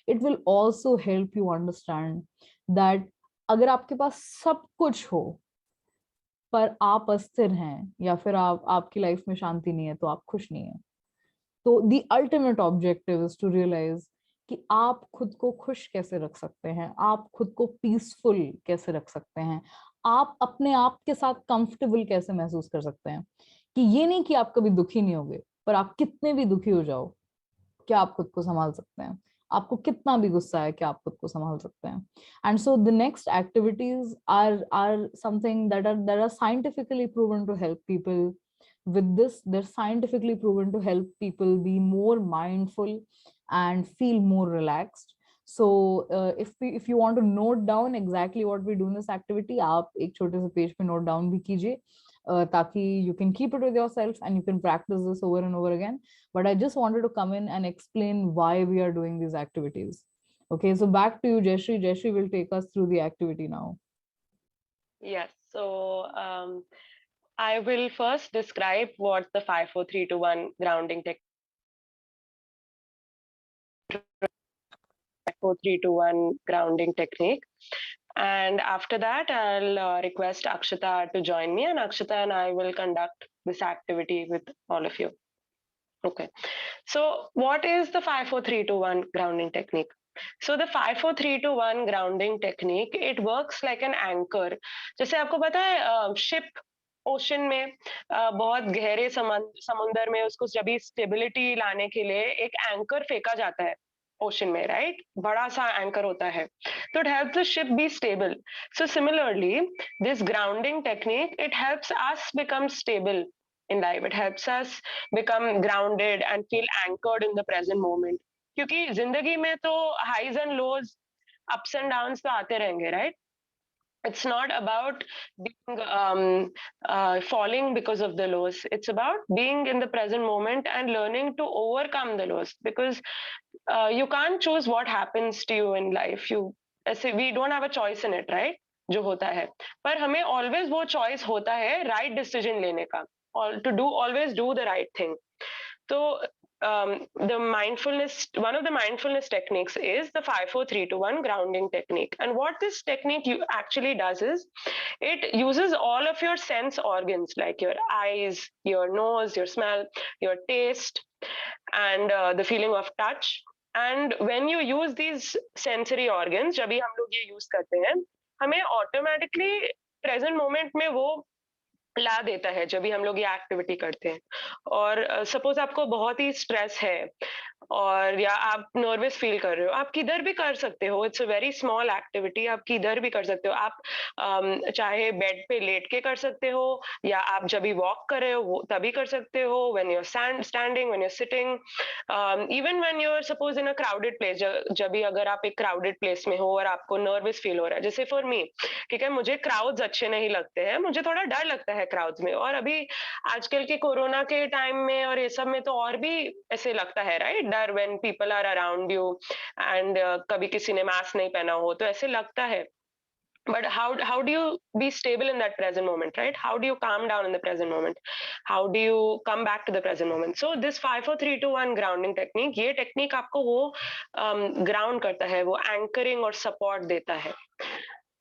it will also help you understand that अगर आपके पास सब कुछ हो पर आप अस्थिर हैं या फिर आपकी लाइफ में शांति नहीं है तो आप खुश नहीं है. तो the ultimate objective is to realize कि आप खुद को खुश कैसे रख सकते हैं, आप खुद को पीसफुल कैसे रख सकते हैं, आप अपने आप के साथ कंफर्टेबल कैसे महसूस कर सकते हैं. कि ये नहीं कि आप कभी दुखी नहीं होगे, पर आप कितने भी दुखी हो जाओ, क्या आप खुद को संभाल सकते हैं? आपको कितना भी गुस्सा है कि आप खुद को संभाल सकते हैं. And so the next activities are something that are scientifically proven to help people with this. They're scientifically proven to help people be more mindful and feel more relaxed. So if you want to note down exactly what we do in this activity, आप एक छोटे से page पे note down भी कीजिए, ताकि you can keep it with yourself and you can practice this over and over again. But I just wanted to come in and explain why we are doing these activities. Okay, so back to you, Jayashree. Jayashree will take us through the activity now. Yes, so I will first describe what the 5 4 3 2 1 grounding technique 4 3 2 1 grounding technique, and after that I'll request Akshita to join me, and Akshita and I will conduct this activity with all of you. Okay, so what is the 5 4 3 2 1 grounding technique? So the 5 4 3 2 1 grounding technique, it works like an anchor. जैसे आपको पता है ship ocean में बहुत गहरे समुंदर में उसको जब स्टेबिलिटी लाने के लिए एक एंकर फेंका जाता है ओशन में, राइट? बड़ा सा एंकर होता है, तो it helps the ship be stable. So similarly this grounding technique, it helps us become stable in life. It helps us become grounded and feel anchored in the present moment. क्योंकि जिंदगी में तो highs and lows, ups and downs तो आते रहेंगे, right? It's not about being falling because of the lows. It's about being in the present moment and learning to overcome the lows, because you can't choose what happens to you in life. We don't have a choice in it, right? जो होता है, पर हमें always वो choice होता है right decision लेने का, to always do the right thing. So the mindfulness, one of the mindfulness techniques is the 5 4 3 2 1 grounding technique. And what this technique actually does is it uses all of your sense organs, like your eyes, your nose, your smell, your taste, and the feeling of touch. And when you use these sensory organs, जब भी हम लोग ये use करते हैं, हमें automatically present moment में वो ला देता है जब भी हम लोग ये एक्टिविटी करते हैं. और सपोज आपको बहुत ही स्ट्रेस है और या आप नर्वस फील कर रहे हो, आप किधर भी कर सकते हो. It's a very small activity, आप किधर भी कर सकते हो. आप चाहे बेड पे लेट के कर सकते हो, या आप जब भी वॉक कर रहे हो तभी कर सकते हो, when you are standing, when you are sitting, even when you are suppose in a crowded place. जब भी अगर आप एक क्राउडेड प्लेस में हो और आपको नर्वस फील हो रहा है, जैसे फॉर मी, ठीक है, मुझे क्राउड्स अच्छे नहीं लगते हैं, मुझे थोड़ा डर लगता है क्राउड्स में. और अभी आजकल के कोरोना के टाइम में और ये सब में तो और भी ऐसे लगता है, राइट? डर when people are around you, and कभी किसी ने मास्क नहीं पहना हो तो ऐसे लगता है. But how do you be stable in that present moment, right? How do you calm down in the present moment? How do you come back to the present moment? So this 5 4 3 2 1 grounding technique, ये technique आपको वो ground करता है, वो anchoring और support देता है.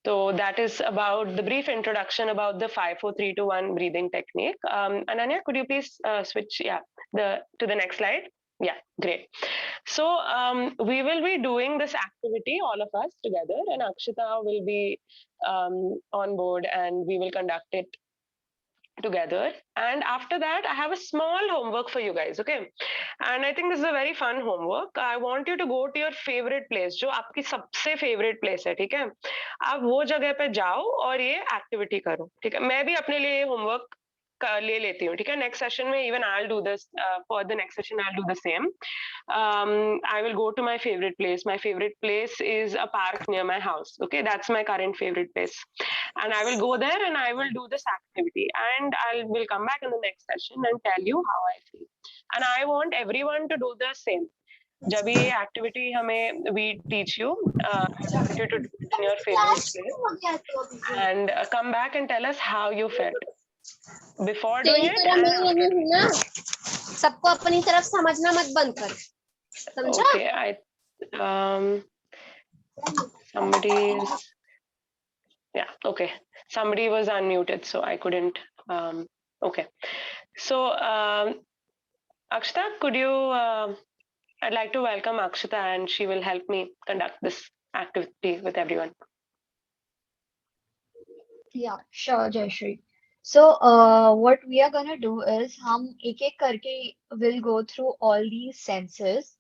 So that is about the brief introduction about the 5 4 3 2 1 breathing technique. Ananya, could you please switch to the next slide? Yeah, great. So we will be doing this activity, all of us together, and Akshita will be on board and we will conduct it together. And after that, I have a small homework for you guys, okay? And I think this is a very fun homework. I want you to go to your favorite place, जो आपकी सबसे favorite place है, ठीक है? आप वो जगह पे जाओ और ये activity करो, ठीक है? मैं भी अपने लिए homework ले लेती हूँ, ठीक है? Next session में even I'll do this. For the next session, I'll do the same. I will go to my favorite place. My favorite place is a park near my house. Okay, that's my current favorite place, and I will go there and I will do this activity, and I will come back in the next session and tell you how I feel. And I want everyone to do the same. जब ये activity हमें we teach you, I want you to do it in your favorite place and come back and tell us how you felt before doing it. सबको अपनी तरफ समझना मत बंद कर, समझा? Okay, somebody was unmuted, so I couldn't. Okay, so Akshita, could you? I'd like to welcome Akshita, and she will help me conduct this activity with everyone. Yeah, sure, Jayashree. So what we are gonna do is हम एक एक करके will go through all these senses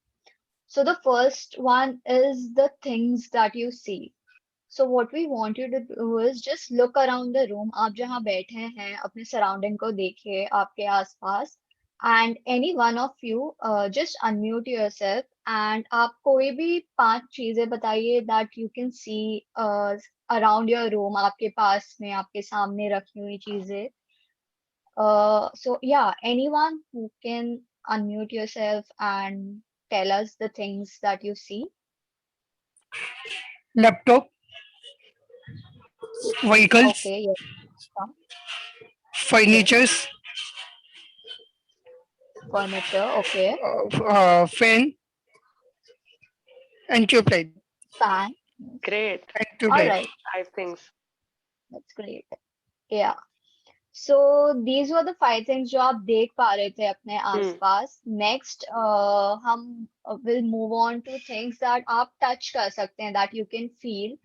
So the first one is the things that you see. So what we want you to do is just look around the room. आप जहाँ बैठे हैं अपने surrounding को देखिए आपके आसपास, and any one of you just unmute yourself and आप कोई भी 5 चीजें बताइए that you can see around your room, आपके पास में आपके सामने रखी हुई चीजें. So yeah, anyone who can unmute yourself and tell us the things that you see. Laptop, vehicles, Okay, yes. furnitures, Furniture, okay. fan, and tube light. Fan. Great. And tube All light. right, 5 things. that's great. Yeah. So these were the 5 things जो आप देख पा रहे थे अपने आसपास. Next, हम will move on to things that आप touch कर सकते हैं, that you can feel,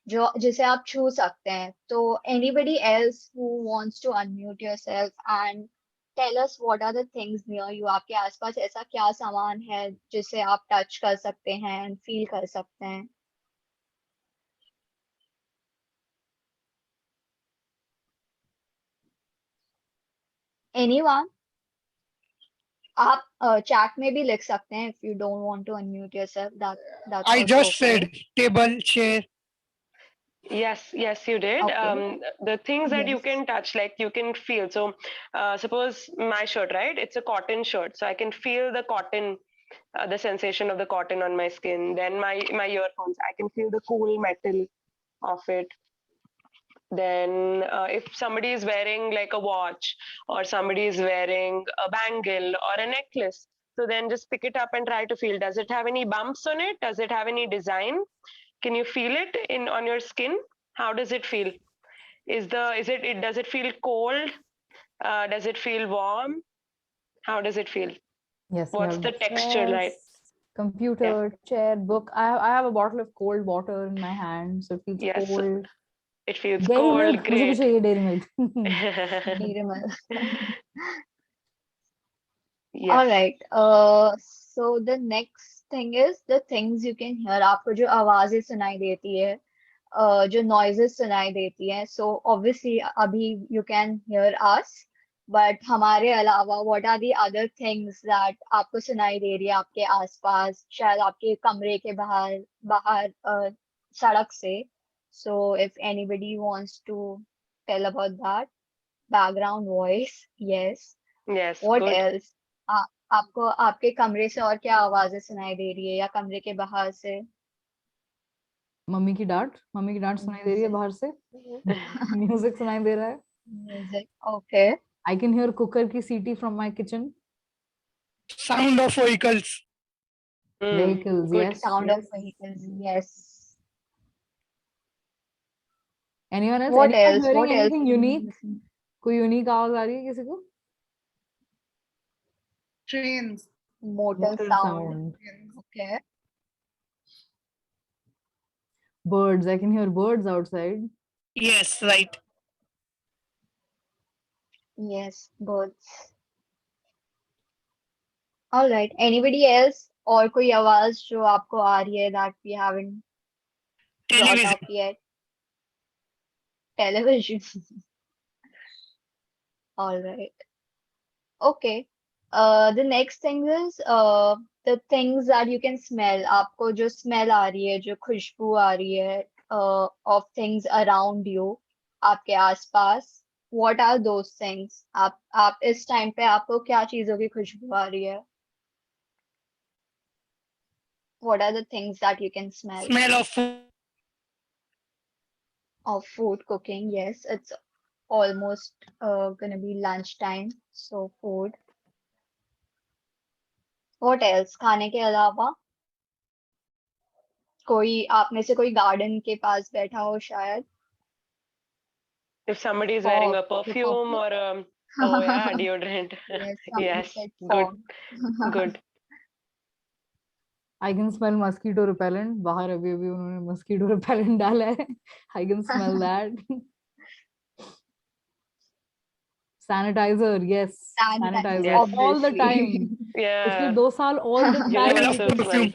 जो जिसे आप छू सकते हैं. तो anybody else who wants to unmute yourself and tell us what are the things near you, आपके आसपास ऐसा क्या सामान है जिसे आप touch कर सकते हैं and feel कर सकते हैं. Anyone? आप chat में भी लिख सकते हैं if you don't want to unmute yourself. That's I also just okay. said table, chair. Yes, you did. Okay. The things that you Yes. can touch, like you can feel. So, suppose my shirt, right? It's a cotton shirt, so I can feel the cotton, the sensation of the cotton on my skin. Then my earphones, I can feel the cool metal of it. Then, if somebody is wearing like a watch, or somebody is wearing a bangle or a necklace, so then just pick it up and try to feel. Does it have any bumps on it? Does it have any design? Can you feel it on your skin? How does it feel? Does it feel cold? Does it feel warm? How does it feel? Yes. we What's have the texture like? chairs, computer, chair, book. I have a bottle of cold water in my hand, so it feels Yes. cold. It feels Dairy cold. milk. मुझे भी Great. चाहिए dairy milk. Dairy milk. Yes. All right. So the next thing is the things you can hear. आपको जो आवाजें सुनाई देती है, जो noises सुनाई देती हैं. So obviously अभी you can hear us, but हमारे अलावा what are the other things that आपको सुनाई दे रही है आपके आसपास, शायद आपके कमरे के बाहर सड़क से. So if anybody wants to tell about that, background voice, yes. Yes. What Good. else? आपको आपके कमरे से और क्या आवाजें सुनाई दे रही है या कमरे के बाहर से? मम्मी की डांट सुनाई दे रही है बाहर से. म्यूजिक सुनाई दे रहा है. Music. Okay. I can hear cooker की सीटी from my kitchen. Sound of vehicles. Vehicles, Good. yes. Sound of vehicles. Yes. Anyone else? What Anyone else? hearing What else? anything unique? कोई unique आवाज आ रही है किसी को? Trains. Motor Motor sound. sound. Okay. Birds. I can hear birds outside. Yes, right. Yes, birds. All right. Anybody else? और कोई आवाज जो आपको आ रही है that we haven't brought Television. up yet? Television. All right. Okay. The next thing is the things that you can smell. आपको जो smell आ रही है, जो खुशबू आ रही है of things around you, आपके आसपास. What are those things? आप इस time पे आपको क्या चीजों की खुशबू आ रही है? What are the things that you can smell? Smell of food. Of food cooking, yes. It's almost gonna be lunchtime, so food. What else? खाने के अलावा कोई आप में से कोई गार्डन के पास बैठा हो शायद. If somebody is wearing a Fog, the perfume perfume. or oh yeah, deodorant. Yes, somebody Yes. said Good. fog. Good. I can smell mosquito repellent. बाहर अभी उन्होंने mosquito repellent डाला है. I can smell that. Sanitizer, yes. Sanitizer, Yes. All the obviously. time. पिछले Yeah. 2 साल all the time we Universal took smell.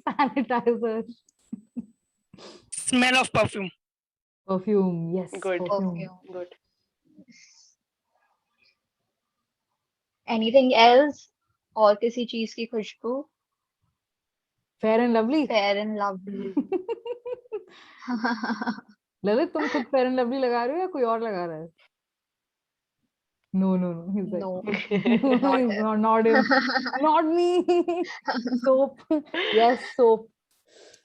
sanitizer. Smell of perfume. Perfume, yes, Good. perfume. Good. Anything else? और किसी चीज की खुशबू? Fair and Lovely. Fair and Lovely. Lalit तुम खुद Fair and Lovely लगा रहे हो या कोई और लगा रहा है? No, no, no. He's like, No, no, not he's him. not him. Not me. Soap. Yes, soap.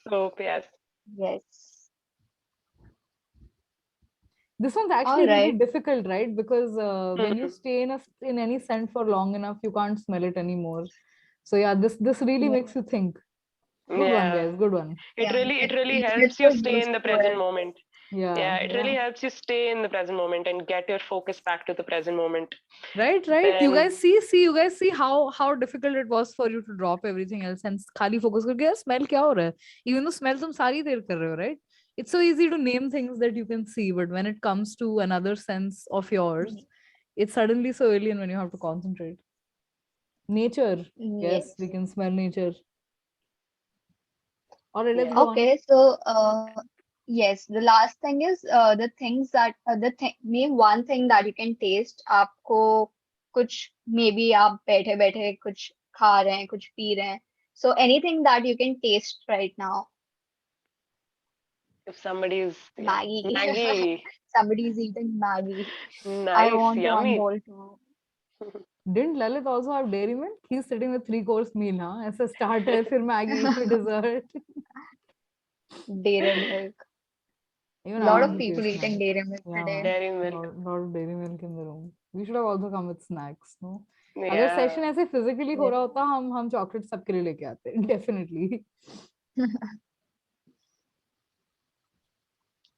Soap, yes. Yes. This one's actually All really right. difficult, right? Because when you Mhm. stay in any scent for long enough, you can't smell it anymore. So yeah, this really Yeah. makes you think. Good one, Yeah. guys. Good one. It Yeah. really You helps get you so stay used in the to present it. moment. Yeah. Yeah, it really Yeah. helps you stay in the present moment and get your focus back to the present moment. Right, right. You Then guys you guys see how difficult it was for you to drop everything else and खाली focus करके यार smell क्या हो रहा है? Even though smell तुम सारी देर कर रहे हो, right? It's so easy to name things that you can see, but when it comes to another sense of yours, it's suddenly so alien when you have to concentrate. Nature. Yes, Yes. we can smell nature. All right, let's go on. Okay, so yes, the last thing is the things that name one thing that you can taste. आपको कुछ maybe आप बैठे बैठे कुछ खा रहे हैं, कुछ पी रहे हैं. So anything that you can taste right now. if somebody is Maggie. Maggie. Somebody is eating Maggie. I Nice, want one yummy. bowl too. Didn't Lalit also have dairy milk? He's sitting with 3-course meal, huh? As a starter, फिर Maggie, फिर dessert. Dairy milk. Even Lot I of want people taste eating now. dairy milk Yeah, today. Dairy milk. lot of dairy milk in the room. We should have also come with snacks, no? अगर Yeah. Session ऐसे physically हो Yeah. रहा होता हम chocolate सबके लिए लेके आते definitely.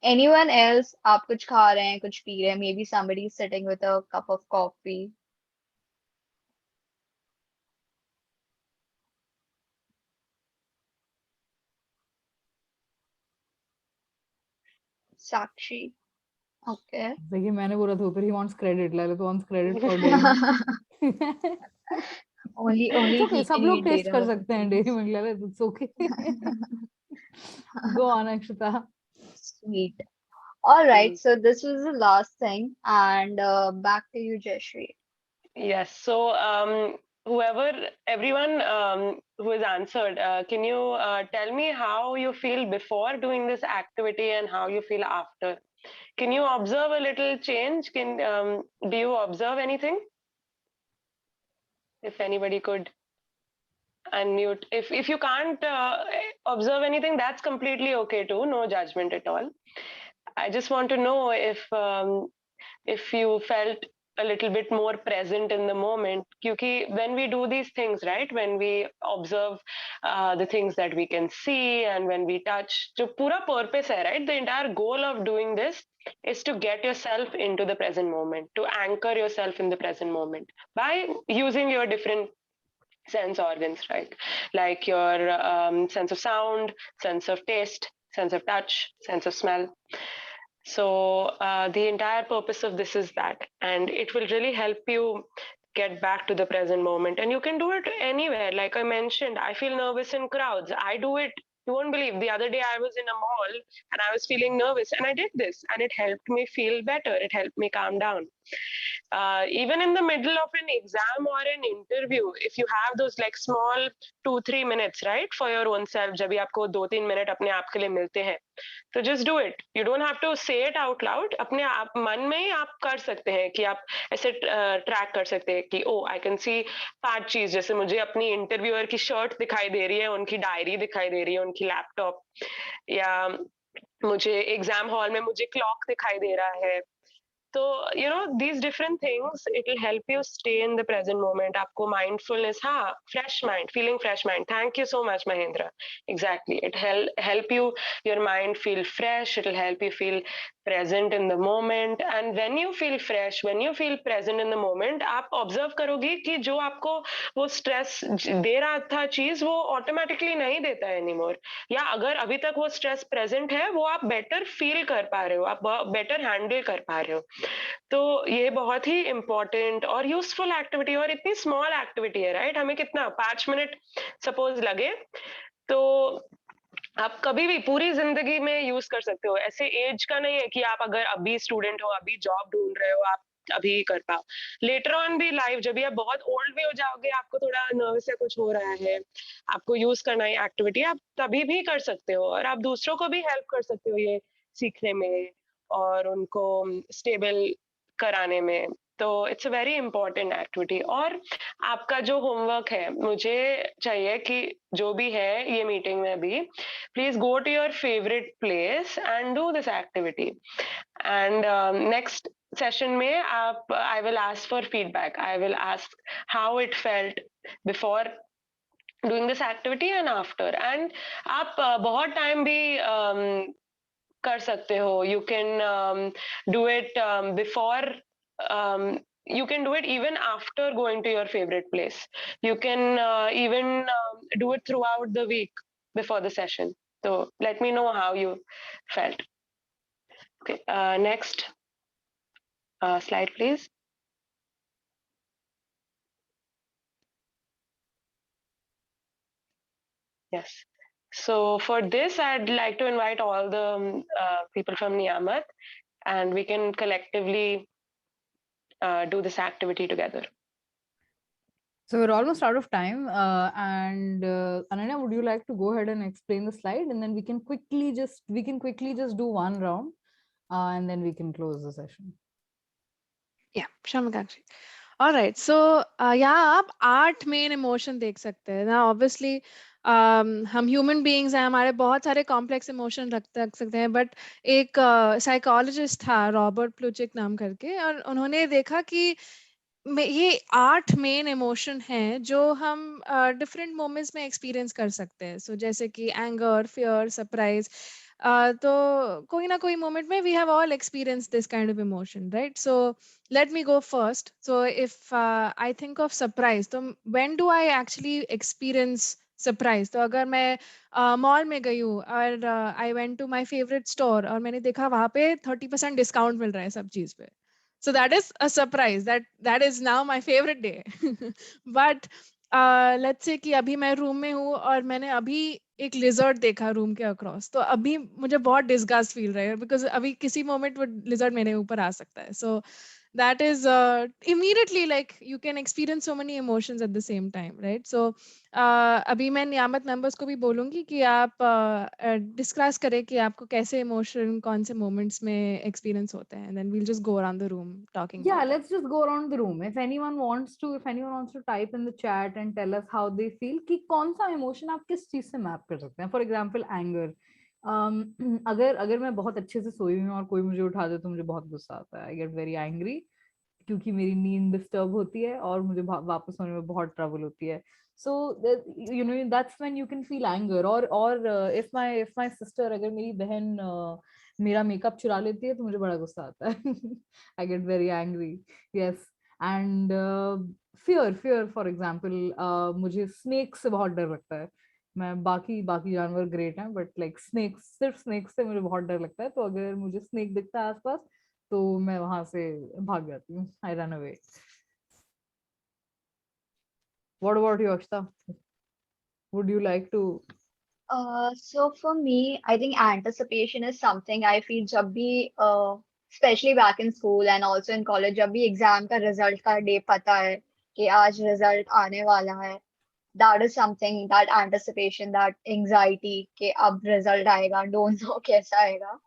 Anyone else? आप कुछ खा रहे हैं, कुछ पी रहे हैं. Maybe somebody is sitting with a cup of coffee. Sakshi. Okay. देखिए मैंने बोला था ऊपर he wants credit. Lalit wants credit for dairy milk. Only It's okay. he सब can लोग eat टेस्ट dairy कर milk. सकते हैं dairy milk. Lalit, it's okay. Go on, Akshita. Sweet. All right. So this was the last thing, and back to you, Jayashree. Yes. So, everyone who has answered, can you tell me how you feel before doing this activity and how you feel after? Can you observe a little change? Do you observe anything? If anybody could unmute. If you can't observe anything, that's completely okay too. No judgment at all. I just want to know if you felt a little bit more present in the moment. Because when we do these things, right, when we observe the things that we can see and when we touch, the pura purpose hai, right? The entire goal of doing this is to get yourself into the present moment, to anchor yourself in the present moment by using your different sense organs, right? Like your sense of sound, sense of taste, sense of touch, sense of smell. So the entire purpose of this is that, and it will really help you get back to the present moment. And you can do it anywhere. Like I mentioned, I feel nervous in crowds. I do it. You won't believe, the other day I was in a mall and I was feeling nervous and I did this and it helped me feel better. It helped me calm down. Even in the middle of an exam or an interview, if you have those like small 2-3 minutes, right, for your own self, जब भी आपको 2-3 minute अपने आप के लिए मिलते हैं, तो just do it. You don't have to say it out loud. अपने आप मन में ही आप कर सकते हैं कि आप ऐसे ट्रैक कर सकते हैं कि ओ आई कैन सी 5 चीज, जैसे मुझे अपनी इंटरव्यूअर की शर्ट दिखाई दे रही है, उनकी डायरी दिखाई दे रही है, उनकी लैपटॉप, या मुझे एग्जाम हॉल में मुझे क्लॉक दिखाई दे रहा है. So, you know, these different things, it will help you stay in the present moment. Aapko mindfulness, fresh mind, feeling fresh mind. Thank you so much, Mahendra. Exactly. It help you, your mind feel fresh. It will help you feel present in the moment. And when you feel fresh, when you feel present in the moment, आप observe करोगे कि जो आपको वो stress दे रहा था चीज, वो automatically नहीं देता है anymore. या अगर अभी तक वो stress present है, वो आप better feel कर पा रहे हो, आप better handle कर पा रहे हो. तो ये बहुत ही इम्पोर्टेंट और यूजफुल एक्टिविटी और इतनी स्मॉल एक्टिविटी है, राइट? हमें कितना 5 मिनट सपोज लगे, तो आप कभी भी पूरी जिंदगी में यूज कर सकते हो। ऐसे एज का नहीं है कि आप अगर अभी स्टूडेंट हो, अभी जॉब ढूंढ रहे हो, आप अभी कर पाओ। लेटर ऑन भी लाइफ, जब भी आप बहुत ओल्ड भी हो जाओगे, आपको थोड़ा नर्वस या कुछ हो रहा है, आपको यूज करना है एक्टिविटी, आप तभी भी कर सकते हो और आप दूसरों को भी हेल्प कर सकते हो ये सीखने में और उनको स्टेबल कराने में। तो it's a very important activity. और आपका जो होमवर्क है, मुझे चाहिए कि जो भी है ये मीटिंग में भी, please go to your favorite place and do this activity. And next session में आप I will ask for feedback. I will ask how it felt before doing this activity and after. And आप बहुत time भी कर सकते हो. You can do it before. You can do it even after going to your favorite place. You can even do it throughout the week before the session. So let me know how you felt. Okay, next slide, please. Yes. So for this, I'd like to invite all the people from Niyamat, and we can collectively do this activity together. So we're almost out of time. And Ananya, would you like to go ahead and explain the slide, and then we can quickly just do one round, and then we can close the session. Yeah, Shamakanshi. All right. So यहाँ आप 8 main emotion देख सकते हैं ना. Obviously हम human beings हैं, हमारे बहुत सारे कॉम्प्लेक्स इमोशन रख सकते हैं, बट एक साइकोलॉजिस्ट था रॉबर्ट प्लूचिक नाम करके, और उन्होंने देखा कि ये 8 मेन इमोशन हैं जो हम डिफरेंट मोमेंट्स में एक्सपीरियंस कर सकते हैं. सो जैसे कि एंगर, फियर, सरप्राइज. तो कोई ना कोई मोमेंट में we have all experience this kind of emotion, right? So let me go first. So if I think of surprise, तो when do I actually experience surprise? तो अगर मैं मॉल में गई हूँ और I went to my favorite store और मैंने देखा वहाँ पे 30% डिस्काउंट मिल रहा है सब चीज पे. So that is a surprise. That is now my favorite day. But let's say कि अभी मैं रूम में हूँ और मैंने अभी एक लिजर्ड देखा रूम के अक्रॉस, तो अभी मुझे बहुत डिस्गस्ट फील रहा है, बिकॉज अभी किसी मोमेंट वो लिजर्ड मेरे ऊपर आ सकता है. So that is immediately, like, you can experience so many emotions at the same time, right? So अभी मैं नियामत मेंबर्स को भी बोलूंगी कि आप डिस्कस करें कि आपको कैसे इमोशन कौन से मोमेंट्स में एक्सपीरियंस होते हैं, and then we'll just go around the room talking Yeah, about let's just go around the room. If anyone wants to type in the chat and tell us how they feel, कि कौन सा emotion आप किस चीज से map कर सकते हैं. For example, anger. अगर मैं बहुत अच्छे से सोई हूँ और कोई मुझे उठा दे तो मुझे बहुत गुस्सा आता है. I get very angry क्योंकि मेरी नींद डिस्टर्ब होती है और मुझे वापस सोने में बहुत ट्रबल होती है. So that's when you can feel anger. और if my sister, अगर मेरी बहन मेरा मेकअप चुरा लेती है तो मुझे बड़ा गुस्सा आता है. I get very angry. Yes. And fear for example, मुझे snakes से बहुत डर लगता है. मैं बाकी जानवर ग्रेट हैं, बट लाइक सिर्फ स्नेक्स से मुझे बहुत डर लगता है. तो अगर मुझे स्नेक दिखता है आसपास तो मैं वहां से भाग जाती हूँ. I run away. What about you, Akshita? Would you like to? So for me, I think anticipation is something I feel जब भी especially back in school and also in college, जब भी एग्जाम का रिजल्ट का day पता है कि आज रिजल्ट आने वाला है, that is something, that anticipation, that anxiety कि अब रिजल्ट आएगा, don't know कैसा आएगा.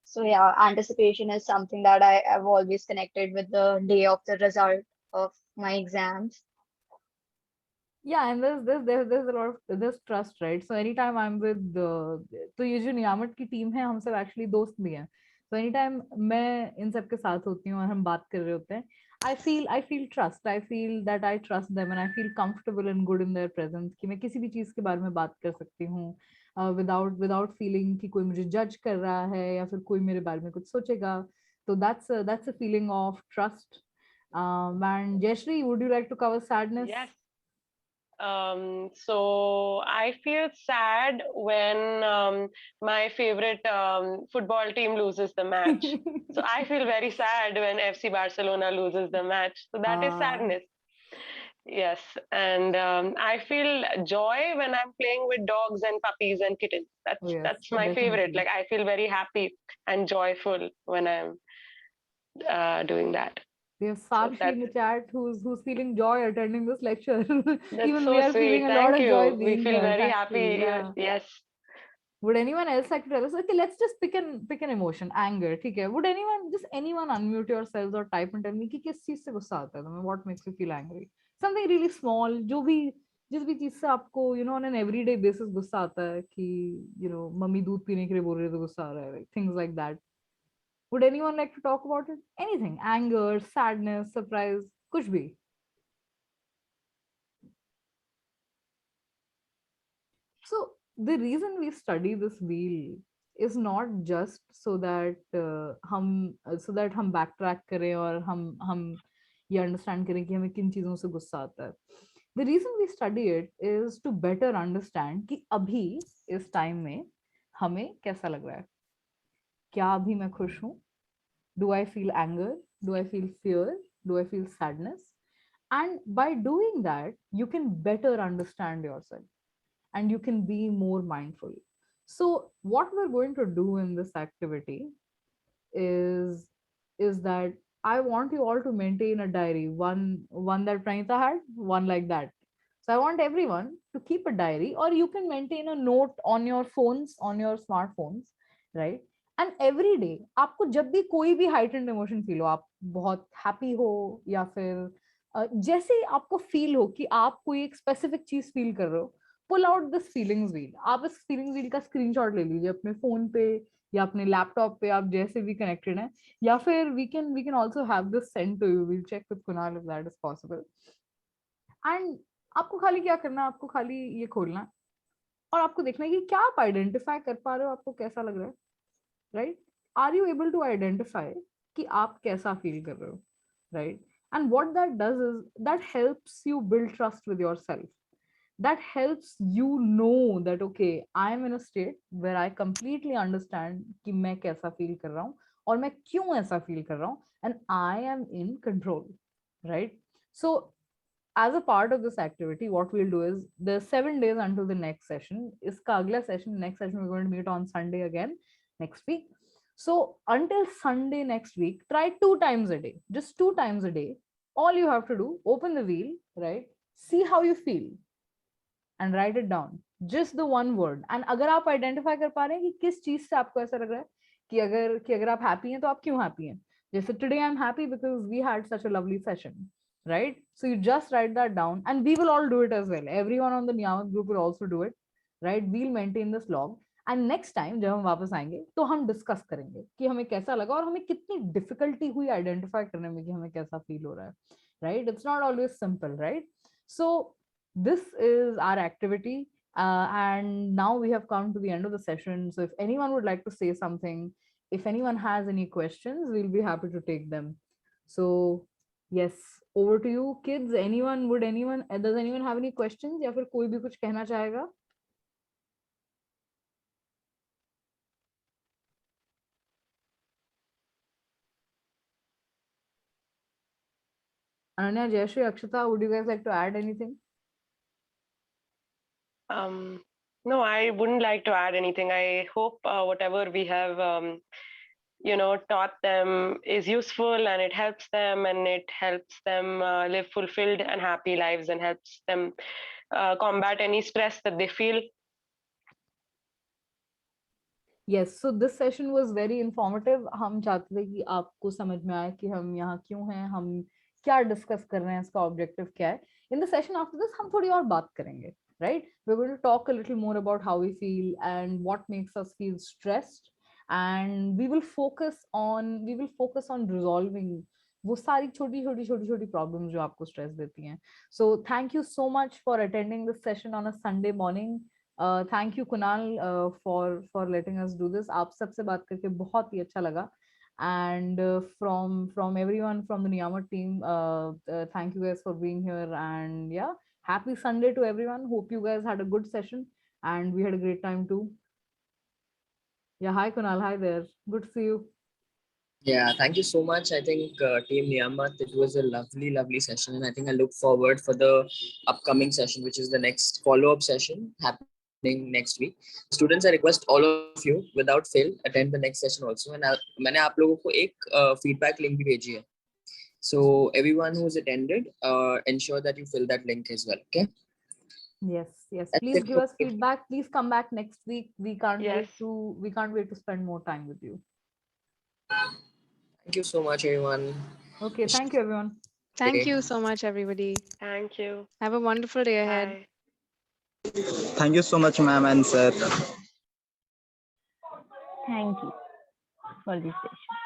So yeah, anticipation is something that I have always connected with the day of the result of my exams. Yeah, and there's a lot of there's trust, right? So anytime I'm with तो ये जो नियामत की team है, हम सब actually दोस्त भी हैं. So anytime मैं इन सब के साथ होती हूँ और हम बात कर रहे होते हैं, I feel trust. I feel that I trust them and I feel comfortable and good in their presence कि मैं किसी भी चीज के बारे में बात कर सकती हूँ without feeling कि कोई मुझे जज कर रहा है या फिर कोई मेरे बारे में कुछ सोचेगा. तो that's a feeling of trust. And Jayashree, would you like to cover sadness? Yes. So I feel sad when my favorite football team loses the match. So I feel very sad when FC Barcelona loses the match. So that is sadness. Yes, and I feel joy when I'm playing with dogs and puppies and kittens. That's my favorite. Like I feel very happy and joyful when I'm doing that. We have Sakshi in the chat who's feeling joy attending this lecture. That's Even so we are sweet. feeling a Thank lot of you. joy We being feel here. very Thank happy. you. Yeah. Yes. Would anyone else like to tell us? Okay, let's just pick an emotion, anger. Okay. Would anyone unmute yourselves or type and tell me कि किस चीज से गुस्सा आता है तुम्हें? What makes you feel angry? Something really small, जिस भी चीज से आपको on an everyday basis गुस्सा आता है कि मम्मी दूध पीने के लिए बोल रही है तो गुस्सा आ रहा है, things like that. Would anyone like to talk about it? Anything, anger, sadness, surprise, कुछ भी. So the reason we study this wheel is not just so that हम backtrack करें और हम ये understand करें कि हमें किन चीजों से गुस्सा आता है. The reason we study it is to better understand कि अभी इस time में हमें कैसा लग रहा है. क्या अभी मैं खुश हूँ? Do I feel anger? Do I feel fear? Do I feel sadness? And by doing that, you can better understand yourself and you can be more mindful. So what we're going to do in this activity is that I want you all to maintain a diary, one that Pranita had, one like that. So I want everyone to keep a diary, or you can maintain a note on your phones, on your smartphones, right? And every day आपको जब भी कोई भी heightened emotion feel हो, आप बहुत happy हो या फिर जैसे ही आपको feel हो कि आप कोई एक specific चीज feel कर रहे हो, pull out this feelings wheel. आप इस feelings wheel का screenshot ले लीजिए अपने phone पे या अपने laptop पे, आप जैसे भी connected हैं, या फिर we can also have this sent to you. We'll check with Kunal if that is possible. And आपको खाली क्या करना है, आपको खाली ये खोलना है और आपको देखना है कि क्या आप आइडेंटिफाई कर पा रहे हो, आपको कैसा लग रहा है, right? Are you able to identify कि आप कैसा फील कर रहे हो, right? And what that does is that helps you build trust with yourself. That helps you know that okay, I am in a state where I completely understand कि मैं कैसा feel कर रहा हूँ और मैं क्यों ऐसा feel कर रहा हूँ, and I am in control, right? So as a part of this activity, what we'll do is there's 7 days until the next session. Iska agla session, next session, we're going to meet on Sunday again next week. So until Sunday next week, try 2 times a day, just 2 times a day. All you have to do, open the wheel, right? See how you feel and write it down. Just the one word. And अगर आप identify कर पा रहे हैं कि किस चीज से आपको ऐसा लग रहा है कि अगर आप happy हैं तो आप क्यों happy हैं. जैसे today I'm happy because we had such a lovely session. Right? So you just write that down and we will all do it as well. Everyone on the Niyamat group will also do it. Right? We'll maintain this log. And next time जब हम वापस आएंगे तो हम discuss करेंगे कि हमें कैसा लगा और हमें कितनी डिफिकल्टी हुई आइडेंटिफाई करने में कि हमें कैसा फील हो रहा है. Right? It's not always simple, right? So this is our activity. And now we have come to the end of the session. So if anyone would like to say something, if anyone has any questions, we'll be happy to take them. So yes, over to you kids. Does anyone have any questions या फिर कोई भी कुछ कहना चाहेगा? Ananya, Jayashree, Akshita, would you guys like to add anything? No, I wouldn't like to add anything. I hope whatever we have taught them is useful and it helps them live fulfilled and happy lives and helps them combat any stress that they feel. Yes, so this session was very informative. हम चाहते थे कि आपको समझ में आए कि हम यहाँ क्यों हैं, हम क्या डिस्कस कर रहे हैं, इसका ऑब्जेक्टिव क्या है. In the session after this हम थोड़ी और बात करेंगे, right? We're going to talk a little more about how we feel and what makes us feel stressed, and we will focus on resolving वो सारी छोटी problems जो आपको stress देती हैं. So thank you so much for attending this session on a Sunday morning. Thank you Kunal for letting us do this. आप सबसे बात करके बहुत ही अच्छा लगा. And from everyone from the Niyamat team, thank you guys for being here, and yeah, happy Sunday to everyone. Hope you guys had a good session and we had a great time too. Yeah, hi Kunal, hi there. Good to see you. Yeah, thank you so much. I think Team Niyamat, it was a lovely, lovely session. And I think I look forward for the upcoming session, which is the next follow-up session happening next week. Students, I request all of you, without fail, attend the next session also. And मैंने आप लोगों को एक feedback link भी भेजी है. So everyone who's attended, ensure that you fill that link as well. Okay. Yes. That's Please it give for us today. feedback. Please come back next week. We can't Yes. wait to spend more time with you. Thank you so much, everyone. Okay, thank you everyone. Thank you so much, everybody. Thank you. Have a wonderful day ahead. Bye. Thank you so much, ma'am and sir. Thank you for this session.